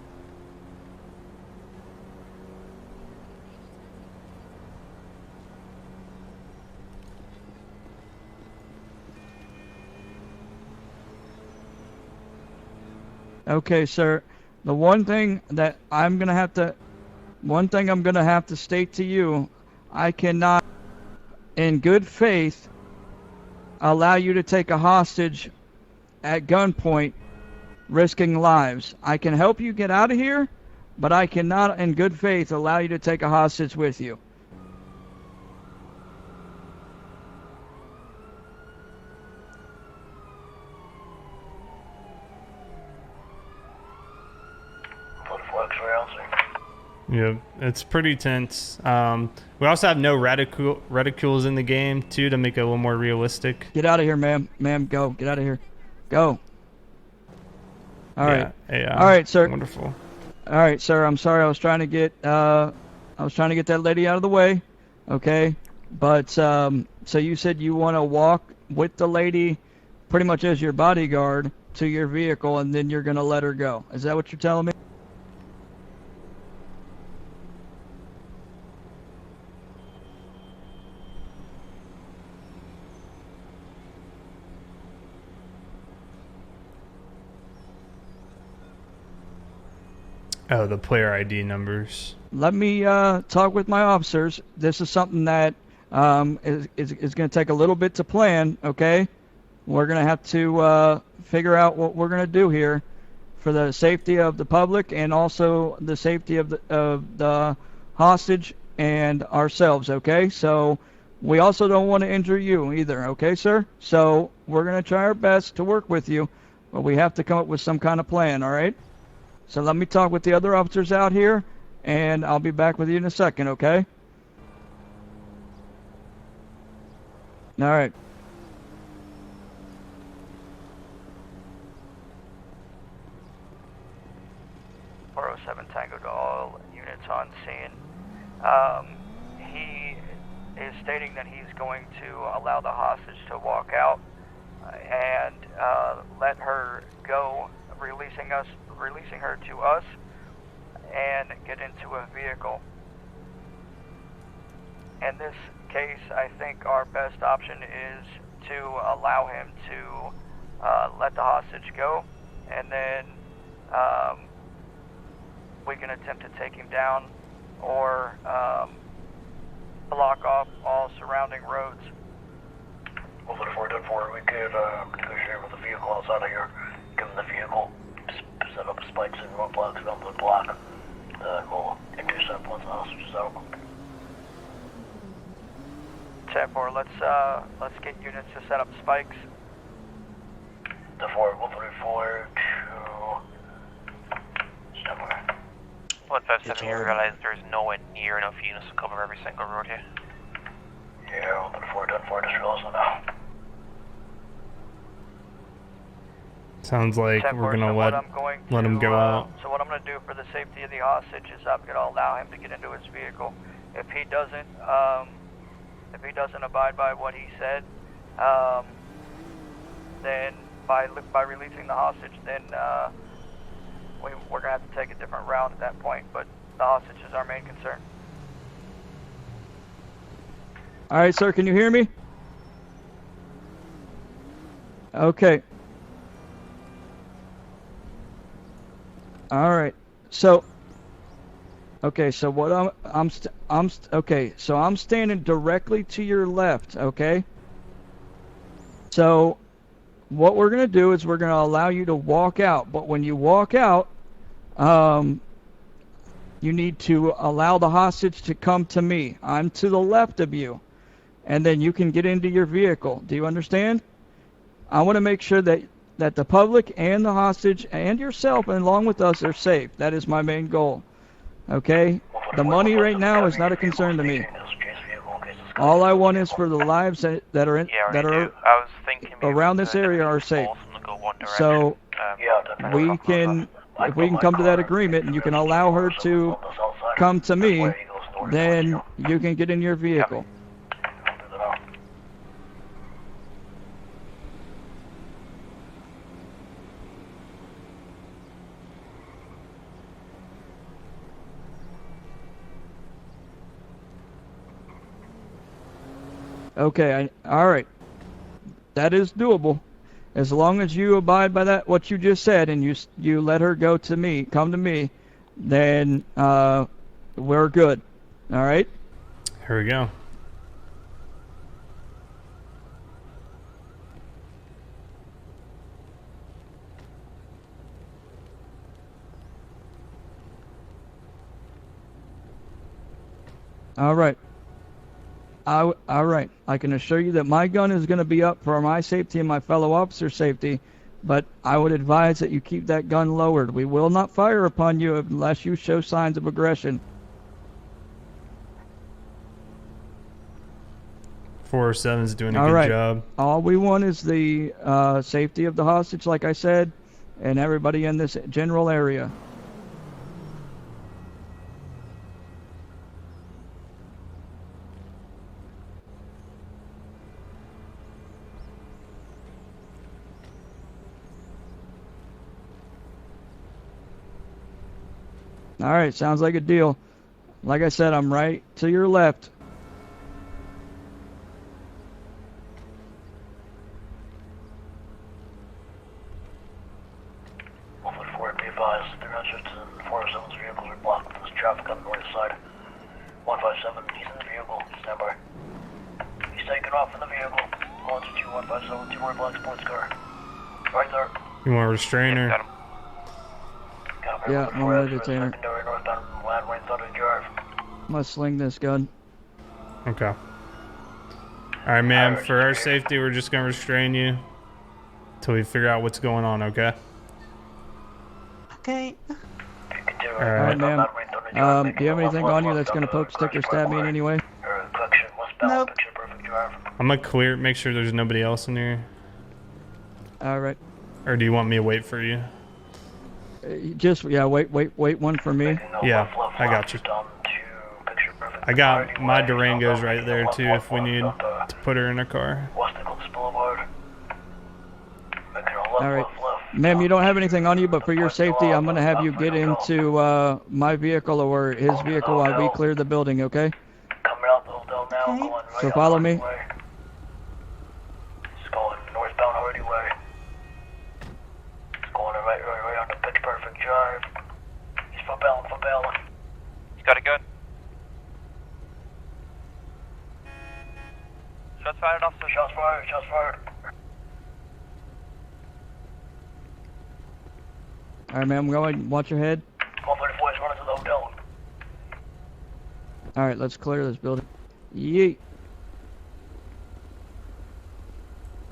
[SPEAKER 2] Okay, sir. The one thing I'm gonna have to state to you, I cannot, in good faith, allow you to take a hostage at gunpoint, risking lives. I can help you get out of here, but I cannot, in good faith, allow you to take a hostage with you.
[SPEAKER 1] Yeah, it's pretty tense. We also have no reticules in the game too, to make it a little more realistic.
[SPEAKER 2] Get out of here, ma'am. Ma'am, go. Get out of here. Go. All right.
[SPEAKER 1] Yeah.
[SPEAKER 2] All right, sir.
[SPEAKER 1] Wonderful.
[SPEAKER 2] All right, sir. I'm sorry. I was trying to get that lady out of the way. Okay. But so you said you want to walk with the lady, pretty much as your bodyguard, to your vehicle, and then you're gonna let her go. Is that what you're telling me?
[SPEAKER 1] Oh, the player ID numbers.
[SPEAKER 2] Let me talk with my officers. This is something that is going to take a little bit to plan, okay? We're going to have to figure out what we're going to do here for the safety of the public and also the safety of the hostage and ourselves, okay? So we also don't want to injure you either, okay, sir? So we're going to try our best to work with you, but we have to come up with some kind of plan, all right? So let me talk with the other officers out here, and I'll be back with you in a second, okay? All right.
[SPEAKER 3] Tango to all units on scene. He is stating that he's going to allow the hostage to walk out and let her go, releasing her to us and get into a vehicle. In this case, I think our best option is to allow him to let the hostage go, and then we can attempt to take him down or block off all surrounding roads.
[SPEAKER 6] Well, if we're done for it, we could negotiate with the vehicle outside of here. Give them the vehicle, set up spikes and roadblocks around the block. We'll intercept once the hostage is out.
[SPEAKER 3] 10-4, let's get units to set up spikes.
[SPEAKER 6] The 4-134 to somewhere.
[SPEAKER 4] 157, you realize there's nowhere near enough units to cover every single road here.
[SPEAKER 6] Yeah, 134 done for, just realized now.
[SPEAKER 1] Sounds like we're gonna let him go out.
[SPEAKER 3] So what I'm gonna do for the safety of the hostage is I'm gonna allow him to get into his vehicle. If he doesn't abide by what he said, then by releasing the hostage, then we're gonna have to take a different route at that point. But the hostage is our main concern.
[SPEAKER 2] All right, sir, can you hear me? Okay. All right. So okay, so what I'm standing directly to your left, okay? So what we're going to do is we're going to allow you to walk out, but when you walk out, you need to allow the hostage to come to me. I'm to the left of you, and then you can get into your vehicle. Do you understand? I want to make sure that the public and the hostage and yourself, and along with us, are safe. That is my main goal. Okay? The money right now is not a concern to me. All I want is for the lives that are around this area are safe.
[SPEAKER 4] Go one direction.
[SPEAKER 2] So
[SPEAKER 6] Yeah, definitely.
[SPEAKER 2] we can, if we can come to that agreement and you can allow her to come to me, then you can get in your vehicle. Okay, all right. That is doable. As long as you abide by that, what you just said, and you let her come to me, then we're good. All right?
[SPEAKER 1] Here we go.
[SPEAKER 2] All right. All right. I can assure you that my gun is going to be up for my safety and my fellow officer's safety, but I would advise that you keep that gun lowered. We will not fire upon you unless you show signs of aggression.
[SPEAKER 1] 407's doing a good job.
[SPEAKER 2] All we want is the safety of the hostage, like I said, and everybody in this general area. All right, sounds like a deal. Like I said, I'm right to your left.
[SPEAKER 6] Be advised, 300s and 407's vehicles are blocked with this traffic on the north side. 157, he's in the vehicle. Stand by. He's taking off in the vehicle. 122, 157, 2 more black sports car. Right there.
[SPEAKER 1] You want to restrain her?
[SPEAKER 2] Yeah, I'm gonna detain her.
[SPEAKER 6] Secondary northbound Landway Thunder Drive.
[SPEAKER 2] I'm gonna sling this gun.
[SPEAKER 1] Okay. Alright, ma'am, for our safety, we're just gonna restrain you until we figure out what's going on, okay?
[SPEAKER 11] Okay.
[SPEAKER 2] Alright, ma'am. Do you have anything on you that's gonna poke, stick, or stab me in any way?
[SPEAKER 11] Nope.
[SPEAKER 1] I'm gonna clear, make sure there's nobody else in here.
[SPEAKER 2] Alright.
[SPEAKER 1] Or do you want me to wait for you?
[SPEAKER 2] Wait one for me.
[SPEAKER 1] Yeah, I got you. I got my Durango's right there too if we need to put her in a car.
[SPEAKER 2] Alright. Ma'am, you don't have anything on you, but for your safety, I'm going to have you get into my vehicle or his vehicle while we clear the building, okay?
[SPEAKER 11] Okay.
[SPEAKER 2] So follow me.
[SPEAKER 6] It's going northbound Hardy Way. It's going right on the Pitch Perfect Drive. He's for bailing.
[SPEAKER 9] He's got a gun. Shots fired, officer.
[SPEAKER 6] Shots fired.
[SPEAKER 2] Alright, ma'am, go ahead and watch your head.
[SPEAKER 6] 134 is running to the hotel.
[SPEAKER 2] Alright, let's clear this building. Yeet.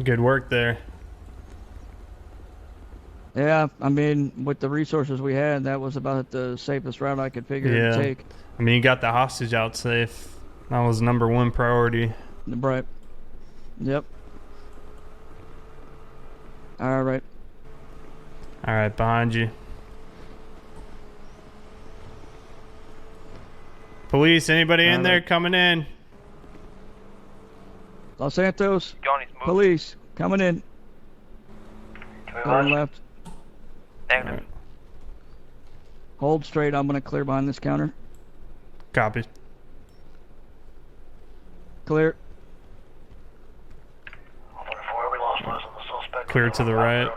[SPEAKER 1] Good work there.
[SPEAKER 2] Yeah, I mean, with the resources we had, that was about the safest route I could figure to take.
[SPEAKER 1] I mean, you got the hostage out safe. That was #1 priority.
[SPEAKER 2] Right. Yep. Alright.
[SPEAKER 1] Alright, behind you. Police, anybody in there coming in?
[SPEAKER 2] Los Santos,
[SPEAKER 9] Johnny's moving.
[SPEAKER 2] police, coming in. Turn left.
[SPEAKER 9] Negative.
[SPEAKER 1] Right.
[SPEAKER 2] Hold straight, I'm going to clear behind this counter.
[SPEAKER 1] Copy.
[SPEAKER 2] Clear.
[SPEAKER 6] 134, we lost eyes on the suspect.
[SPEAKER 1] Clear to the right.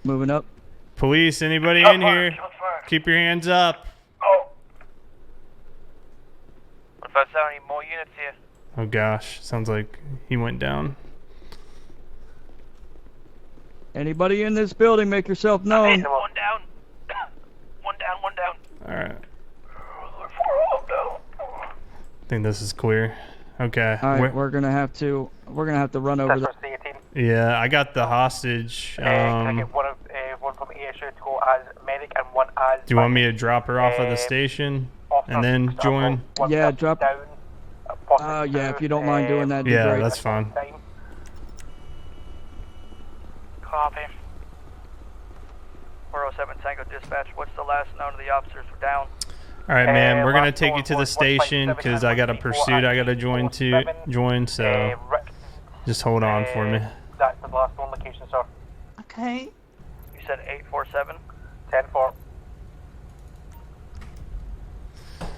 [SPEAKER 2] Moving up.
[SPEAKER 1] Police, anybody in here? Keep your hands up.
[SPEAKER 6] Oh.
[SPEAKER 9] What if I saw any more units here?
[SPEAKER 1] Oh gosh, sounds like he went down.
[SPEAKER 2] Anybody in this building, make yourself known.
[SPEAKER 9] One down. One down.
[SPEAKER 1] Alright. I think this is clear. Okay.
[SPEAKER 2] Alright, we're gonna have to run over the.
[SPEAKER 1] Yeah, I got the hostage.
[SPEAKER 4] Can I get one from ASU to go as medic and one as...
[SPEAKER 1] Do you want me to drop her off at the station and then join?
[SPEAKER 2] Yeah, drop.
[SPEAKER 4] Down,
[SPEAKER 2] Yeah, if you don't mind doing that, it'd be great.
[SPEAKER 1] That's fine.
[SPEAKER 3] 407 Tango Dispatch. What's the last known of the officers were down?
[SPEAKER 1] All right, man. We're gonna take you to the station because I got a pursuit I gotta join. So just hold on for me.
[SPEAKER 4] That's the last known location, sir.
[SPEAKER 10] Okay.
[SPEAKER 3] You said 847?
[SPEAKER 4] 10-4.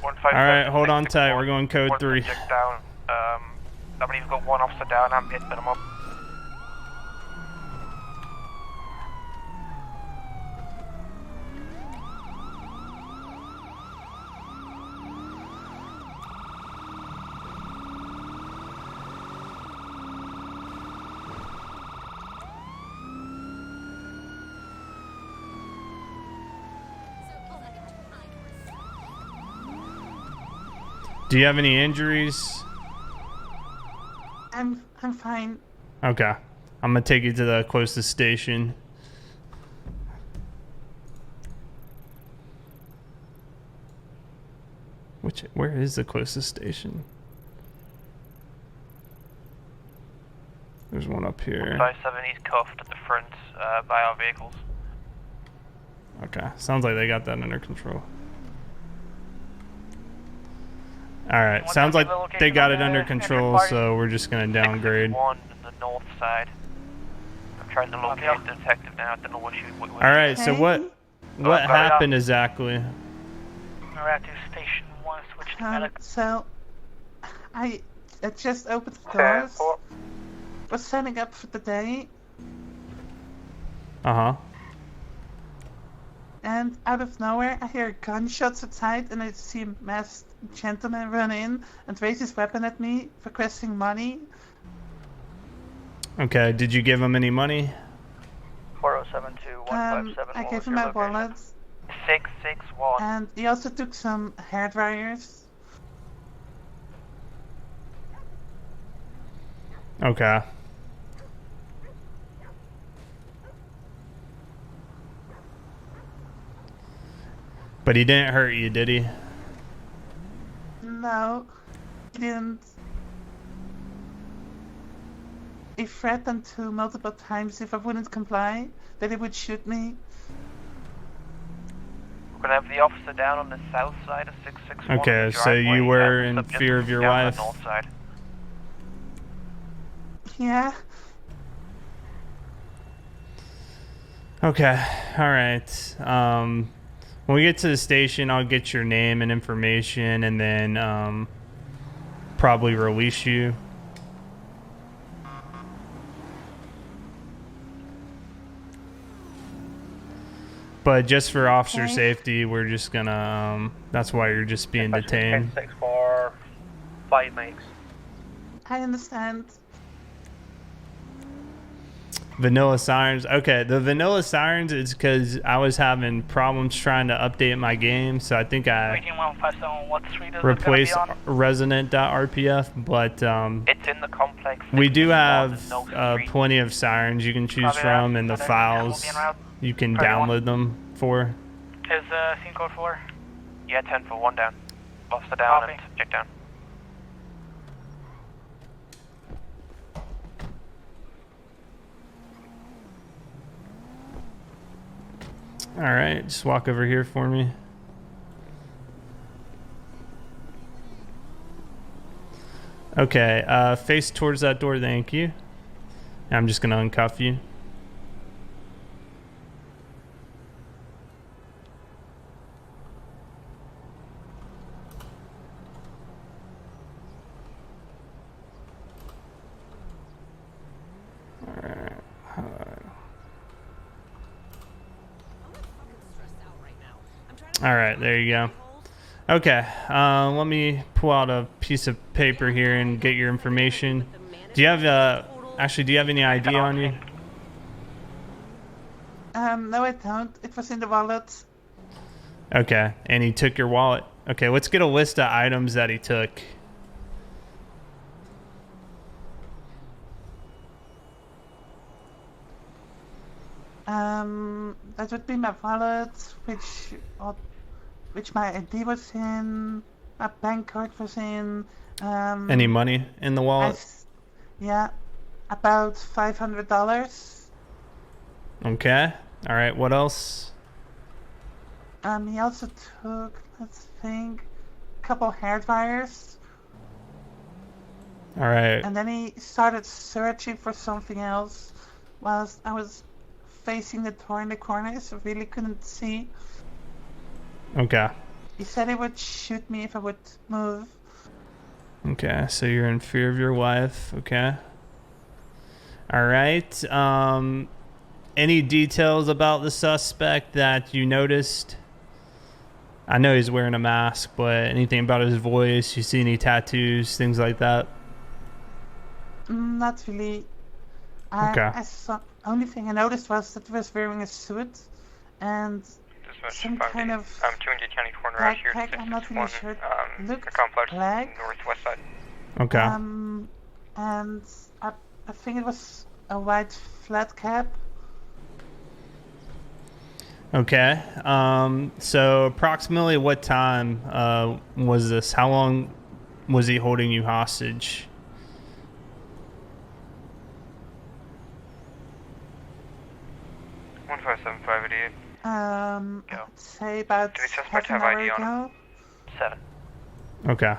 [SPEAKER 1] All right, hold on tight. We're going code 3.
[SPEAKER 4] Down. I believe we've got one officer down. I'm hitting them up.
[SPEAKER 1] Do you have any injuries?
[SPEAKER 10] I'm fine.
[SPEAKER 1] Okay. I'm gonna take you to the closest station. Where is the closest station? There's one up here.
[SPEAKER 4] 57, he's cuffed at the front by our vehicles.
[SPEAKER 1] Okay. Sounds like they got that under control. Alright, sounds like they got it under control, so we're just gonna downgrade.
[SPEAKER 4] One on the north side. I'm trying to locate the detective now. I don't know what she.
[SPEAKER 1] Alright, so what happened exactly?
[SPEAKER 10] We're at station 1, switch to medic. So, I just opened the doors. Was setting up for the day.
[SPEAKER 1] Uh-huh.
[SPEAKER 10] And out of nowhere, I hear gunshots outside, and I see a masked gentleman run in and raise his weapon at me, requesting money.
[SPEAKER 1] Okay, did you give him any money?
[SPEAKER 3] 407-157.
[SPEAKER 10] I gave him my wallet.
[SPEAKER 4] 661.
[SPEAKER 10] And he also took some hair dryers.
[SPEAKER 1] Okay. But he didn't hurt you, did he?
[SPEAKER 10] No, he didn't. He threatened to multiple times if I wouldn't comply, that he would shoot me.
[SPEAKER 4] We're gonna have the officer down on the south side of 661.
[SPEAKER 1] Okay, so you were in fear of your wife?
[SPEAKER 4] North side.
[SPEAKER 10] Yeah.
[SPEAKER 1] Okay, alright. When we get to the station, I'll get your name and information and then probably release you. But just for officer safety, we're just gonna, that's why you're just being detained.
[SPEAKER 4] 10-6-4, 5 makes.
[SPEAKER 10] I understand.
[SPEAKER 1] Vanilla Sirens. Okay, the Vanilla Sirens is because I was having problems trying to update my game, so I think I replaced resident.rpf, but
[SPEAKER 4] it's in the complex.
[SPEAKER 1] we do have plenty of sirens you can choose from, and the files you can download them for.
[SPEAKER 10] Is scene code 4?
[SPEAKER 4] Yeah, 10 for 1 down. Officer down and subject down.
[SPEAKER 1] Alright, just walk over here for me. Okay, face towards that door, thank you. I'm just gonna uncuff you. Alright, there you go. Okay, let me pull out a piece of paper here and get your information. Do you have, actually, do you have any ID on you?
[SPEAKER 10] No I don't. It was in the wallet.
[SPEAKER 1] Okay, and he took your wallet. Okay, let's get a list of items that he took.
[SPEAKER 10] That would be my wallet, which my ID was in, my bank card was in.
[SPEAKER 1] Any money in the wallet?
[SPEAKER 10] Yeah, about $500.
[SPEAKER 1] Okay. All right. What else?
[SPEAKER 10] He also took, let's think, a couple hair dryers.
[SPEAKER 1] All right.
[SPEAKER 10] And then he started searching for something else whilst I was facing the door in the corner, so really couldn't see.
[SPEAKER 1] Okay.
[SPEAKER 10] He said he would shoot me if I would move.
[SPEAKER 1] Okay, so you're in fear of your wife. Okay. All right. Any details about the suspect that you noticed? I know he's wearing a mask, but anything about his voice? You see any tattoos, things like that?
[SPEAKER 10] Not really.
[SPEAKER 1] Okay.
[SPEAKER 10] Only thing I noticed was that he was wearing a suit and some kind of
[SPEAKER 9] 200 County Corner out here.
[SPEAKER 10] backpack. I'm not really sure. Looked
[SPEAKER 9] complex,
[SPEAKER 10] black.
[SPEAKER 9] northwest side.
[SPEAKER 1] Okay.
[SPEAKER 10] And I think it was a white flat cap.
[SPEAKER 1] Okay. So approximately what time was this? How long was he holding you hostage?
[SPEAKER 10] I'd say about half an hour ago.
[SPEAKER 11] 7.
[SPEAKER 1] Okay.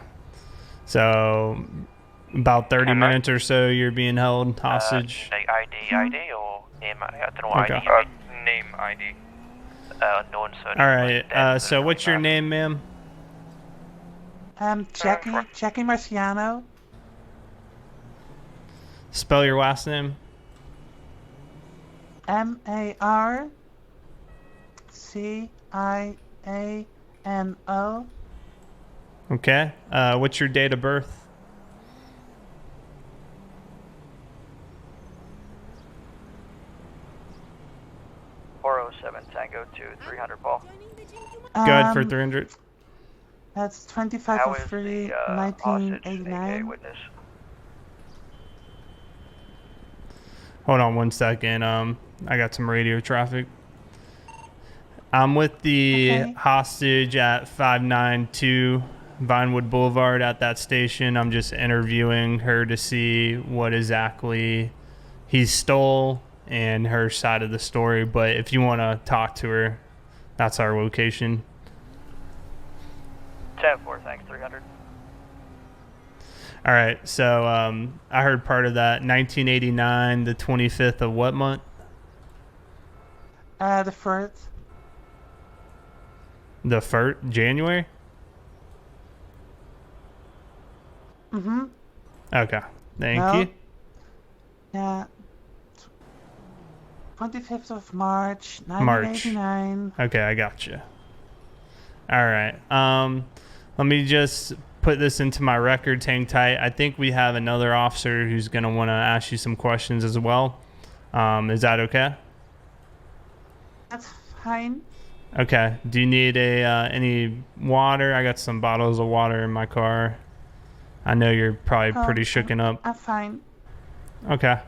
[SPEAKER 1] So about 30 minutes or so you're being held hostage?
[SPEAKER 11] Like ID or name? I don't know what
[SPEAKER 1] Okay.
[SPEAKER 11] ID you mean.
[SPEAKER 9] Name ID.
[SPEAKER 11] Unknown, so...
[SPEAKER 1] All right. So what's your name, ma'am?
[SPEAKER 10] Jackie Marciano.
[SPEAKER 1] Spell your last name.
[SPEAKER 10] Marciano.
[SPEAKER 1] Okay. What's your date of birth?
[SPEAKER 3] Tango to 300 ball.
[SPEAKER 1] Go ahead for 300.
[SPEAKER 10] That's 25
[SPEAKER 3] How
[SPEAKER 10] of
[SPEAKER 3] is
[SPEAKER 10] 3,
[SPEAKER 3] the
[SPEAKER 10] 1989.
[SPEAKER 3] witness?
[SPEAKER 1] Hold on one second. I got some radio traffic. I'm with the hostage at 592 Vinewood Boulevard at that station. I'm just interviewing her to see what exactly he stole and her side of the story. But if you want to talk to her, that's our location.
[SPEAKER 3] 10-4, thanks, 300.
[SPEAKER 1] All right, so I heard part of that. 1989, the 25th of what month?
[SPEAKER 10] The 1st.
[SPEAKER 1] The 1st? January?
[SPEAKER 10] Mm-hmm.
[SPEAKER 1] Okay, thank you.
[SPEAKER 10] Yeah. 25th of March, 1989.
[SPEAKER 1] Okay, I got you. All right. Let me just put this into my records. Hang tight. I think we have another officer who's going to want to ask you some questions as well. Is that okay?
[SPEAKER 10] That's fine.
[SPEAKER 1] Okay. Do you need any water? I got some bottles of water in my car. I know you're probably pretty shooken up.
[SPEAKER 10] I'm fine.
[SPEAKER 1] Okay.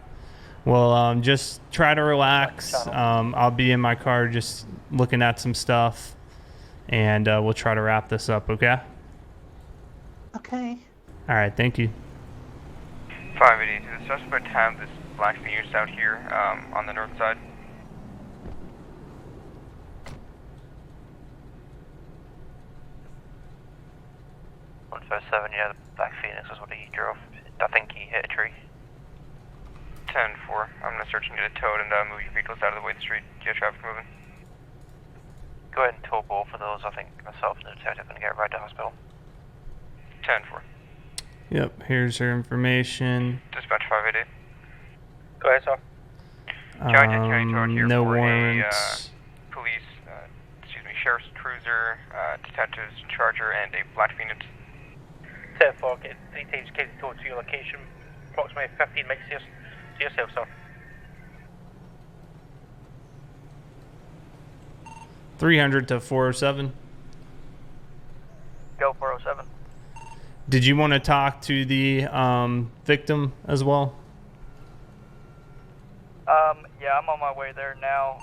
[SPEAKER 1] Well, just try to relax. I'll be in my car just looking at some stuff, and we'll try to wrap this up, okay?
[SPEAKER 10] Okay.
[SPEAKER 1] All right, thank you.
[SPEAKER 9] 580, the suspect have this black Phoenix out here on the north side.
[SPEAKER 11] .57, yeah, the Black Phoenix is what he drove. I think he hit a tree.
[SPEAKER 9] 10-4, I'm going to search and get it towed and move your vehicles out of the way of the street. Get traffic moving.
[SPEAKER 11] Go ahead and tow both of those. I think myself and the detective are going to get right to hospital.
[SPEAKER 9] 10-4.
[SPEAKER 1] Yep, here's her information.
[SPEAKER 9] Dispatch 580. Go ahead, sir.
[SPEAKER 1] No warrants.
[SPEAKER 9] Police, sheriff's cruiser, detectives, charger, and a black Phoenix.
[SPEAKER 4] 10-4, get 3 times Katie towed to your location, approximately 15 minutes here. To yourself, sir.
[SPEAKER 1] 300 to 407.
[SPEAKER 3] Go 407.
[SPEAKER 1] Did you want to talk to the victim as well?
[SPEAKER 3] Yeah, I'm on my way there now.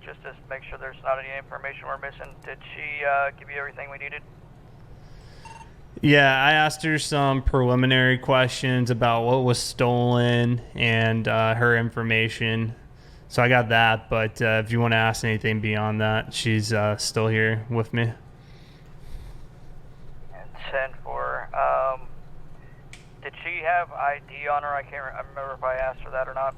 [SPEAKER 3] Just to make sure there's not any information we're missing. Did she give you everything we needed?
[SPEAKER 1] Yeah, I asked her some preliminary questions about what was stolen and her information. So I got that, but if you want to ask anything beyond that, she's still here with me.
[SPEAKER 3] 10-4. Did she have ID on her? I can't remember if I asked her that or not.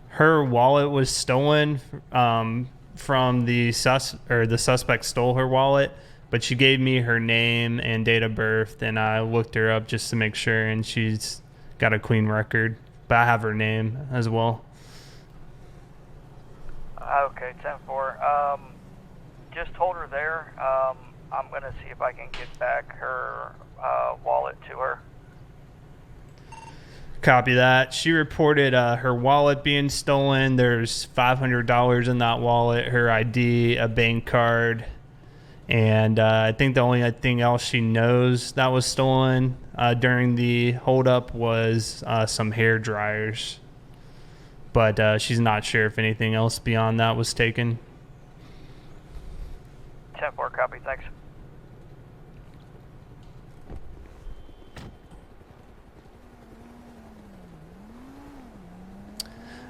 [SPEAKER 1] Her wallet was stolen from the suspect stole her wallet, but she gave me her name and date of birth, and I looked her up just to make sure, and she's got a clean record. But I have her name as well.
[SPEAKER 3] Okay, 10-4. Just hold her there. I'm going to see if I can get back her wallet to her.
[SPEAKER 1] Copy that. She reported her wallet being stolen. There's $500 in that wallet, her ID, a bank card, and I think the only thing else she knows that was stolen during the holdup was some hair dryers. But she's not sure if anything else beyond that was taken.
[SPEAKER 3] 10-4, copy, thanks.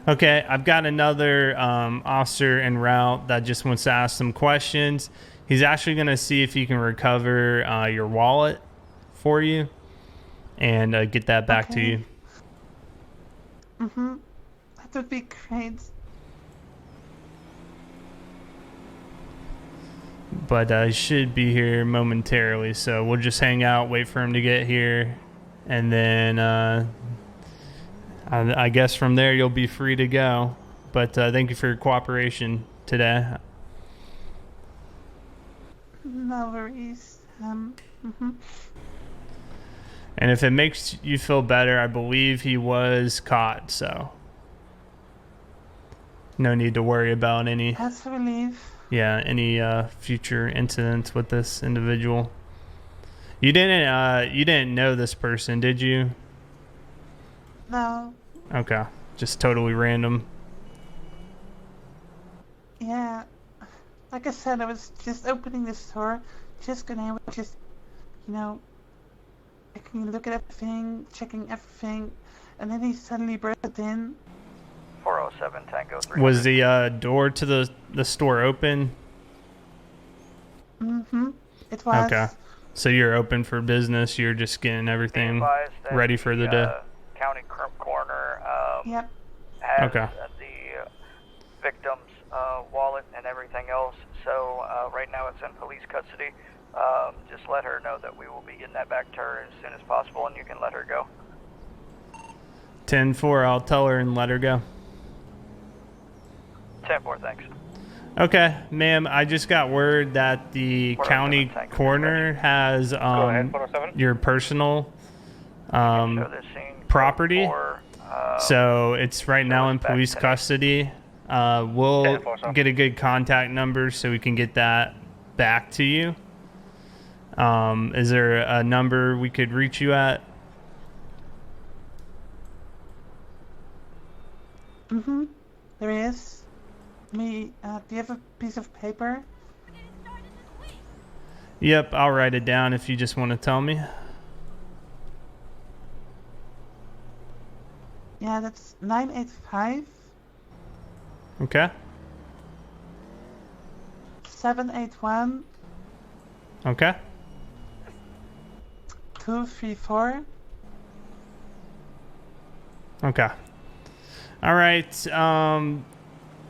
[SPEAKER 1] Okay, I've got another officer en route that just wants to ask some questions. He's actually going to see if he can recover your wallet for you and get that back to you.
[SPEAKER 10] Mm-hmm. That would be great.
[SPEAKER 1] But he should be here momentarily, so we'll just hang out, wait for him to get here, and then I guess from there you'll be free to go. But thank you for your cooperation today.
[SPEAKER 10] No worries. Mm-hmm.
[SPEAKER 1] And if it makes you feel better, I believe he was caught, so no need to worry about any.
[SPEAKER 10] That's a relief.
[SPEAKER 1] Yeah, any future incidents with this individual. You didn't know this person, did you?
[SPEAKER 10] No.
[SPEAKER 1] Okay, just totally random.
[SPEAKER 10] Yeah. Like I said, I was just opening the store, just gonna just, taking a look at everything, checking everything, and then he suddenly burst in.
[SPEAKER 3] 407 Tango 300.
[SPEAKER 1] Was the door to the store open?
[SPEAKER 10] Mm-hmm. It was.
[SPEAKER 1] Okay. So you're open for business. You're just getting everything ready for the day.
[SPEAKER 3] County coroner
[SPEAKER 10] Yep.
[SPEAKER 3] has the victim's wallet and everything else. So right now it's in police custody. Just let her know that we will be getting that back to her as soon as possible, and you can let her go.
[SPEAKER 1] 10-4. I'll tell her and let her go.
[SPEAKER 3] 10-4, thanks.
[SPEAKER 1] Okay, ma'am, I just got word that the county coroner has your personal property. So it's right now in police custody. We'll get a good contact number so we can get that back to you. Is there a number we could reach you at?
[SPEAKER 10] Mm-hmm. There is. Do you have a piece of paper?
[SPEAKER 1] Yep, I'll write it down if you just want to tell me.
[SPEAKER 10] Yeah, that's 985.
[SPEAKER 1] Okay.
[SPEAKER 10] 781.
[SPEAKER 1] Okay.
[SPEAKER 10] 234.
[SPEAKER 1] Okay. All right.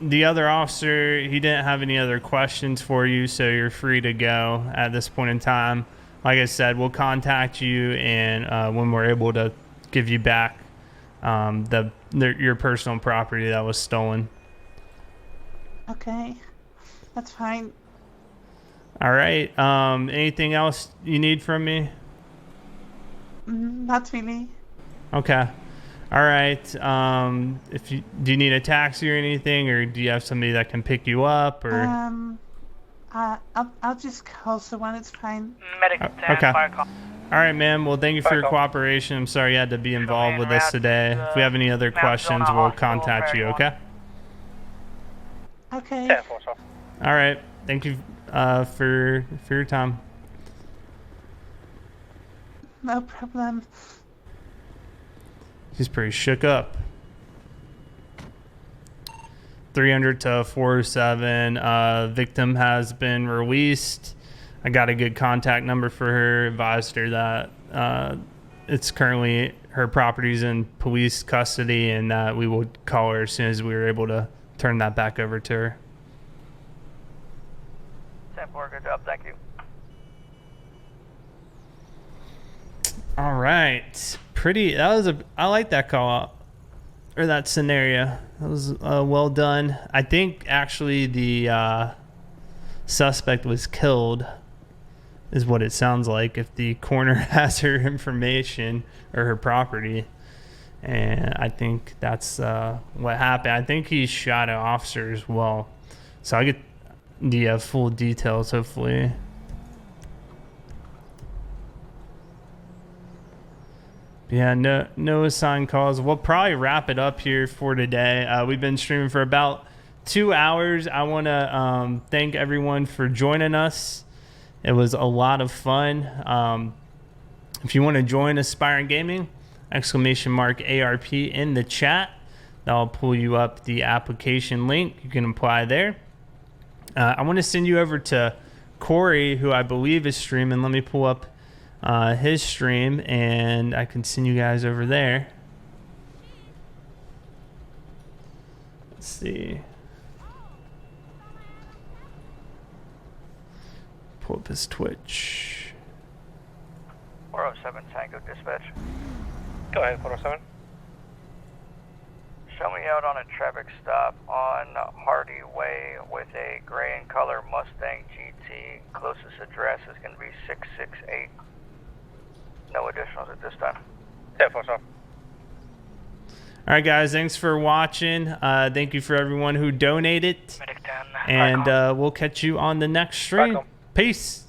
[SPEAKER 1] The other officer, he didn't have any other questions for you, so you're free to go at this point in time. Like I said, we'll contact you, and when we're able to give you back your personal property that was stolen.
[SPEAKER 10] Okay, that's fine.
[SPEAKER 1] All right. Anything else you need from me?
[SPEAKER 10] Not really.
[SPEAKER 1] Okay. All right. Do you need a taxi or anything, or do you have somebody that can pick you up, or?
[SPEAKER 10] I'll just call someone. It's fine.
[SPEAKER 1] Okay. All right, ma'am. Well, thank you for your cooperation. I'm sorry you had to be involved with us today. If we have any other questions, we'll contact you. Okay.
[SPEAKER 10] Okay.
[SPEAKER 1] All right. Thank you for your time.
[SPEAKER 10] No problem.
[SPEAKER 1] He's pretty shook up. 300 to 407. Victim has been released. I got a good contact number for her, advised her that it's currently her property's in police custody, and that we will call her as soon as we were able to turn that back over to her.
[SPEAKER 3] 10-4, good job, thank you.
[SPEAKER 1] All right, I like that call out, or that scenario. That was well done. I think actually the suspect was killed, is what it sounds like, if the coroner has her information or her property. And I think that's what happened. I think he shot an officer as well. So I get the full details, hopefully. Yeah, no assigned calls. We'll probably wrap it up here for today. We've been streaming for about 2 hours. I want to thank everyone for joining us. It was a lot of fun. If you want to join Aspirant Gaming, !ARP in the chat. That'll pull you up the application link. You can apply there. I want to send you over to Corey, who I believe is streaming. Let me pull up his stream, and I can send you guys over there. Let's see. Pull up his Twitch.
[SPEAKER 3] 407 Tango Dispatch.
[SPEAKER 4] Go ahead, 407.
[SPEAKER 3] Show me out on a traffic stop on Hardy Way with a gray in color Mustang GT. Closest address is going to be 668. No additionals at this time.
[SPEAKER 4] 10-4, sir.
[SPEAKER 1] All right, guys. Thanks for watching. Thank you for everyone who donated. And we'll catch you on the next stream. Peace.